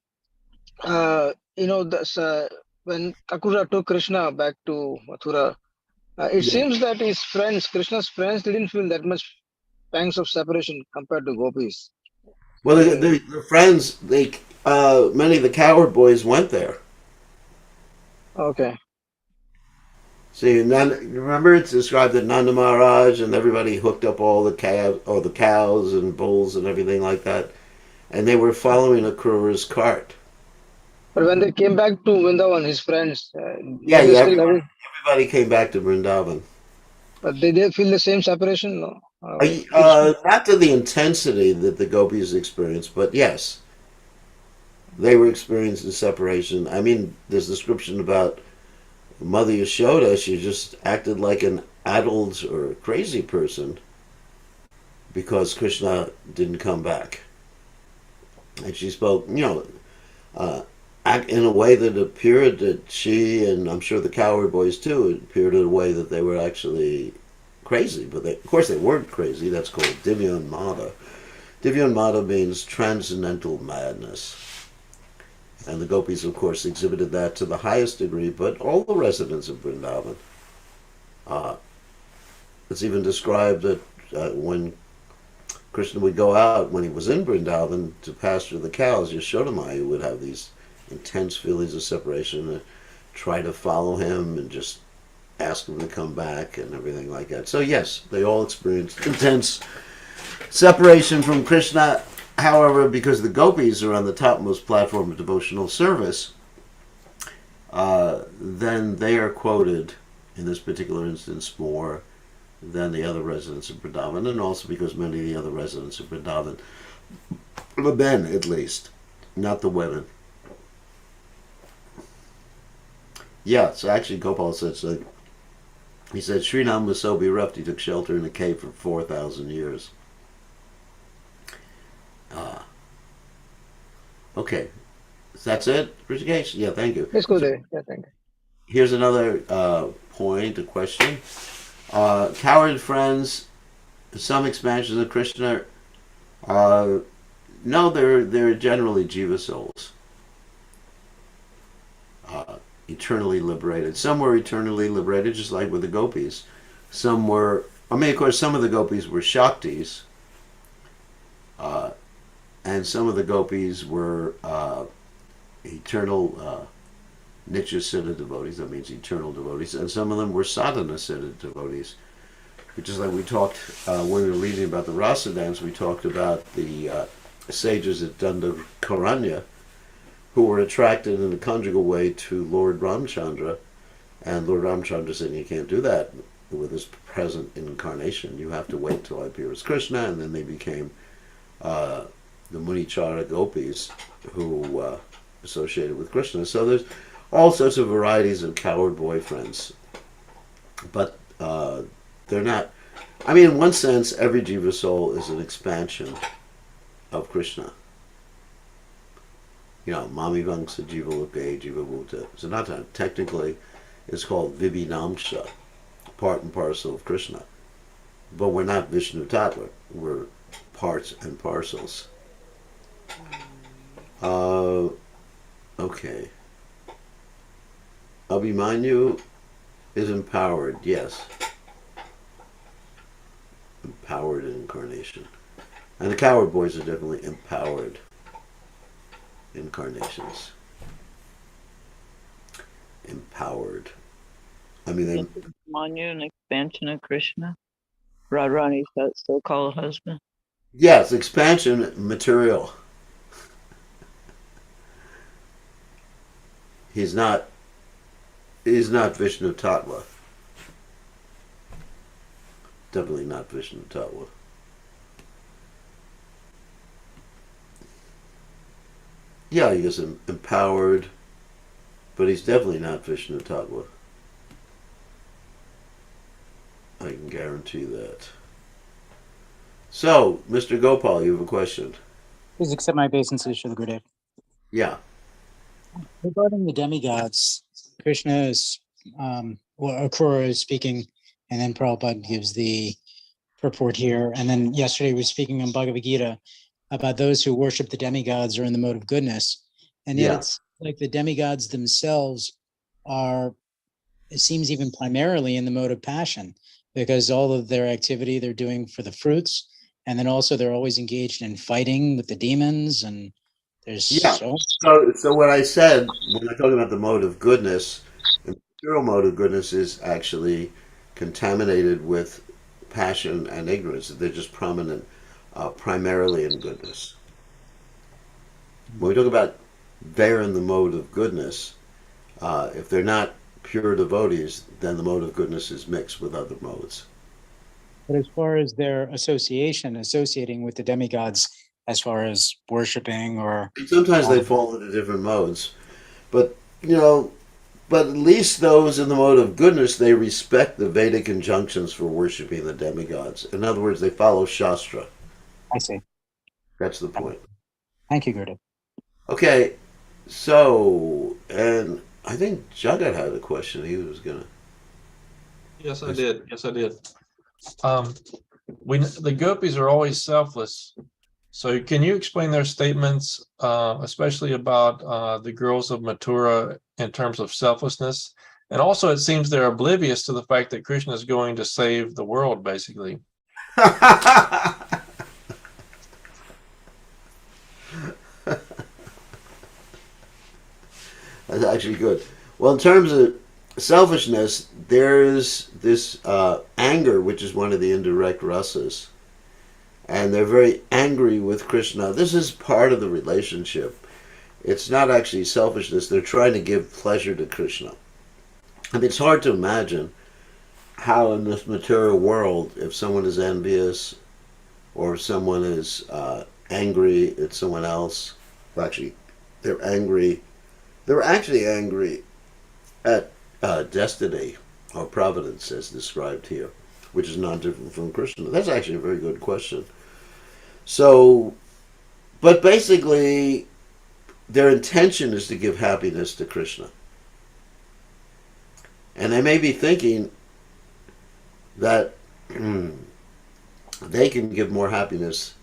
when Akrura took Krishna back to Mathura, it
Yeah.
seems that his friends, Krishna's friends, didn't feel that much pangs of separation compared to gopis.
Well,
I mean,
the friends, many of the coward boys went there.
okay.
See, remember it's described that Nanda Maharaj and everybody hooked up all the cows and bulls and everything like that, and they were following Akrura's cart.
But when they came back to Vrindavan, his friends,
Yeah,
were they
yeah.
still having,
Everybody came back to Vrindavan.
but they feel the same separation? No.
Not to the intensity that the gopis experienced, but yes, they were experiencing separation. I mean, there's description about Mother Yashoda. She just acted like an addled or crazy person because Krishna didn't come back. And she spoke, in a way that appeared that she, and I'm sure the coward boys too, it appeared in a way that they were actually crazy. But of course they weren't crazy. That's called Divyan Mada. Divyan Mada means transcendental madness. And the gopis, of course, exhibited that to the highest degree, but all the residents of Vrindavan. Uh, it's even described that when Krishna would go out when he was in Vrindavan to pasture the cows. Yashodamaya would have these intense feelings of separation and try to follow him and just ask him to come back and everything like that. So yes, they all experienced intense separation from Krishna. However, because the gopis are on the topmost platform of devotional service, then they are quoted in this particular instance more than the other residents of Vrindavan, and also because many of the other residents of Vrindavan, the men at least, not the women. Yeah, so actually Gopal said so. He said Srinam was so bereft he took shelter in a cave for 4,000 years. Okay, that's it, Rishikesh? Yeah, thank you.
Let's go there. Yeah, thank you.
Here's another point, a question. Coward friends, some expansions of Krishna, no, they're generally jiva souls, eternally liberated. Some were eternally liberated, just like with the gopis. Some were, I mean, of course, some of the gopis were Shaktis, and some of the gopis were eternal Nitya Siddha devotees, that means eternal devotees, and some of them were Sadhana Siddha devotees. Which is like we talked, when we were reading about the Rasa dance, we talked about the sages at Dandakaranya who were attracted in a conjugal way to Lord Ramchandra, and Lord Ramchandra said, you can't do that with this present incarnation. You have to wait till I appear as Krishna, and then they became the Munichara gopis who associated with Krishna. So there's all sorts of varieties of coward boyfriends. But they're not, I mean, in one sense, every jiva soul is an expansion of Krishna. You know, Mami Vangsa Jiva Loke Jiva Bhuta. So not technically, it's called Vibhinamsha, part and parcel of Krishna. But we're not Vishnu Tattva. We're parts and parcels. Okay. Abhimanyu is empowered, yes. Empowered incarnation. And the coward boys are definitely empowered incarnations. Empowered. I mean, they...
Manu, an expansion of Krishna? Radharani's so-called husband?
Yes, expansion material. He's not Vishnu Tattva. Definitely not Vishnu Tattva. Yeah, he is empowered, but he's definitely not Vishnu Tattva. I can guarantee that. So, Mr. Gopal, you have a question.
Please accept my obeisance to the Gurudev.
Yeah.
Regarding the demigods, Krishna is, Akrura is speaking, and then Prabhupada gives the purport here. And then yesterday we were speaking on Bhagavad Gita about those who worship the demigods are in the mode of goodness. And yet it's like the demigods themselves are, it seems even primarily in the mode of passion, because all of their activity they're doing for the fruits. And then also they're always engaged in fighting with the demons, and there's
so what I said when I talk about the mode of goodness, the material mode of goodness is actually contaminated with passion and ignorance. They're just prominent primarily in goodness. When we talk about they're in the mode of goodness, if they're not pure devotees, then the mode of goodness is mixed with other modes.
But as far as their associating with the demigods, as far as worshiping or...
Sometimes they fall into different modes. But, but at least those in the mode of goodness, they respect the Vedic injunctions for worshiping the demigods. In other words, they follow Shastra.
I see.
That's the point.
Thank you, Gurudev.
Okay, so, and I think Jagat had a question he was going to...
Yes, I did. The gopis are always selfless. So can you explain their statements, especially about the girls of Mathura in terms of selflessness? And also it seems they're oblivious to the fact that Krishna is going to save the world, basically.
That's actually good. Well, in terms of selfishness, there's this anger, which is one of the indirect rasas. And they're very angry with Krishna. This is part of the relationship. It's not actually selfishness. They're trying to give pleasure to Krishna. I mean, it's hard to imagine how in this material world, if someone is envious or if someone is angry at someone else, well, actually, they're angry. They're actually angry at destiny or providence, as described here, which is not different from Krishna. That's actually a very good question. So, but basically, their intention is to give happiness to Krishna. And they may be thinking that they can give more happiness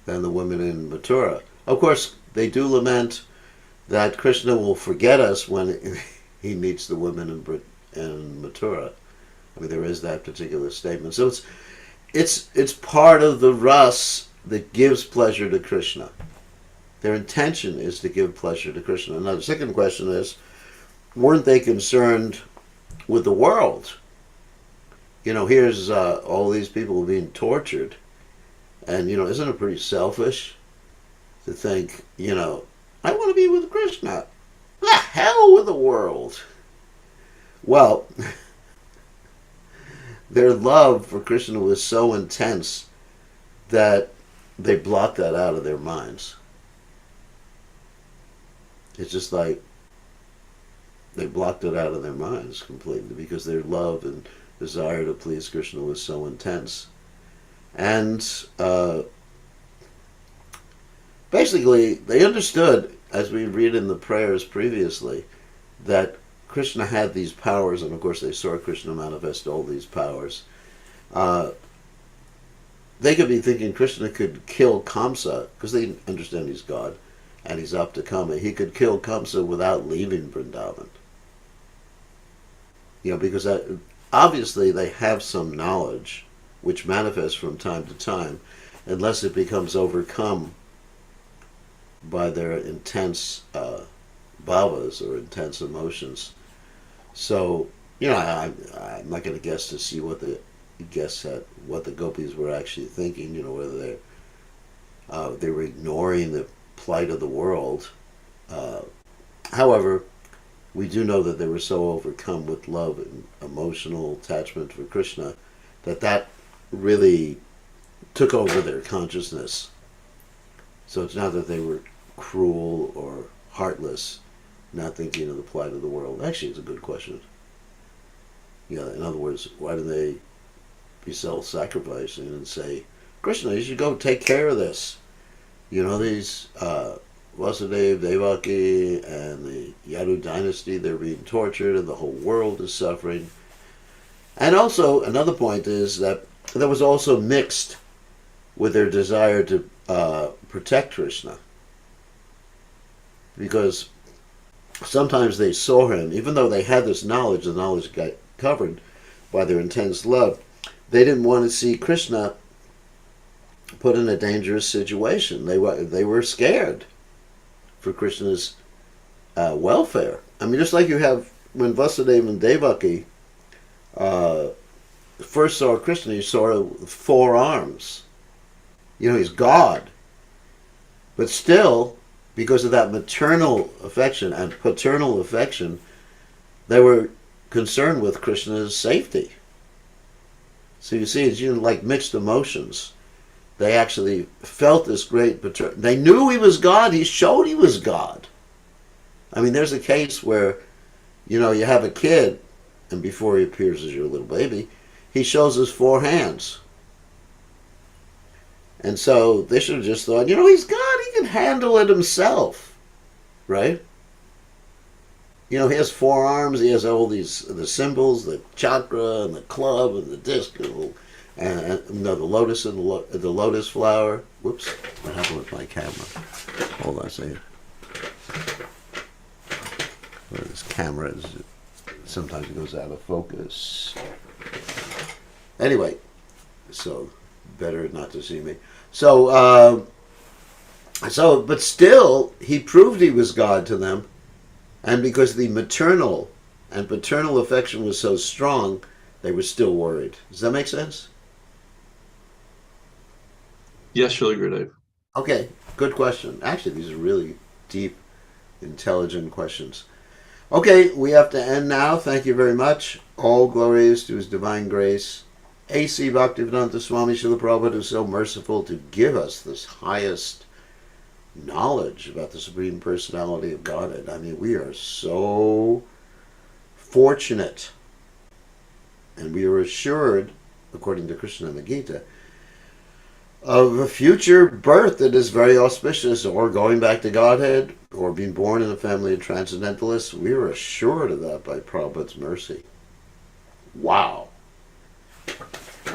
than the women in Mathura. Of course, they do lament that Krishna will forget us when he meets the women in Mathura. I mean, there is that particular statement. So it's part of the ras that gives pleasure to Krishna. Their intention is to give pleasure to Krishna. Now, the second question is, weren't they concerned with the world? You know, here's all these people being tortured. And, you know, isn't it pretty selfish to think, you know, I want to be with Krishna. The hell with the world. Well, their love for Krishna was so intense that they blocked that out of their minds. It's just like they blocked it out of their minds completely because their love and desire to please Krishna was so intense. And basically, they understood, as we read in the prayers previously, that Krishna had these powers, and of course they saw Krishna manifest all these powers. They could be thinking Krishna could kill Kamsa, because they understand he's God, and he's up to come. He could kill Kamsa without leaving Vrindavan. You know, because obviously they have some knowledge, which manifests from time to time, unless it becomes overcome by their intense bhavas or intense emotions. So, you know, I'm not going to guess to see what the gopis were actually thinking. You know, whether they were ignoring the plight of the world. However, we do know that they were so overcome with love and emotional attachment for Krishna that really took over their consciousness. So it's not that they were cruel or heartless, not thinking of the plight of the world. Actually, it's a good question. You know, in other words, why do they be self-sacrificing and say, Krishna, you should go take care of this? You know, these Vasudeva, Devaki, and the Yadu dynasty, they're being tortured and the whole world is suffering. And also, another point is that that was also mixed with their desire to protect Krishna. Because sometimes they saw him, even though they had this knowledge, the knowledge got covered by their intense love, they didn't want to see Krishna put in a dangerous situation. They were scared for Krishna's welfare. I mean, just like you have when Vasudeva and Devaki first saw Krishna, you saw 4 arms. You know, he's God. But still, because of that maternal affection and paternal affection, they were concerned with Krishna's safety. So you see, it's like mixed emotions. They actually felt this great they knew he was God. He showed he was God. I mean, there's a case where, you know, you have a kid, and before he appears as your little baby, he shows his 4 hands. And so they should have just thought, you know, he's God. He can handle it himself, right? You know, he has 4 arms. He has all the symbols, the chakra and the club and the disc, and you know, the lotus and the lotus flower. Whoops! What happened with my camera? Hold on a second. Well, this camera is sometimes it goes out of focus. Anyway, so better not to see me. So So, but still, he proved he was God to them, and because the maternal and paternal affection was so strong, they were still worried. Does that make sense?
Yes, Srila Gurudev.
Okay, good question. Actually, these are really deep, intelligent questions. Okay, we have to end now. Thank you very much. All glories to His Divine Grace. A.C. Bhaktivedanta Swami Srila Prabhupada is so merciful to give us this highest knowledge about the Supreme Personality of Godhead. I mean, we are so fortunate. And we are assured, according to Krishna and the Gita, of a future birth that is very auspicious, or going back to Godhead, or being born in a family of transcendentalists. We are assured of that by Prabhupada's mercy. Wow.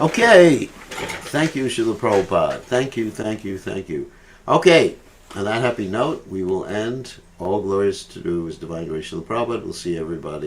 Okay. Thank you, Srila Prabhupada. Thank you, thank you, thank you. Okay. On that happy note, we will end. All glories to His Divine Grace, Srila Prabhupada. We'll see everybody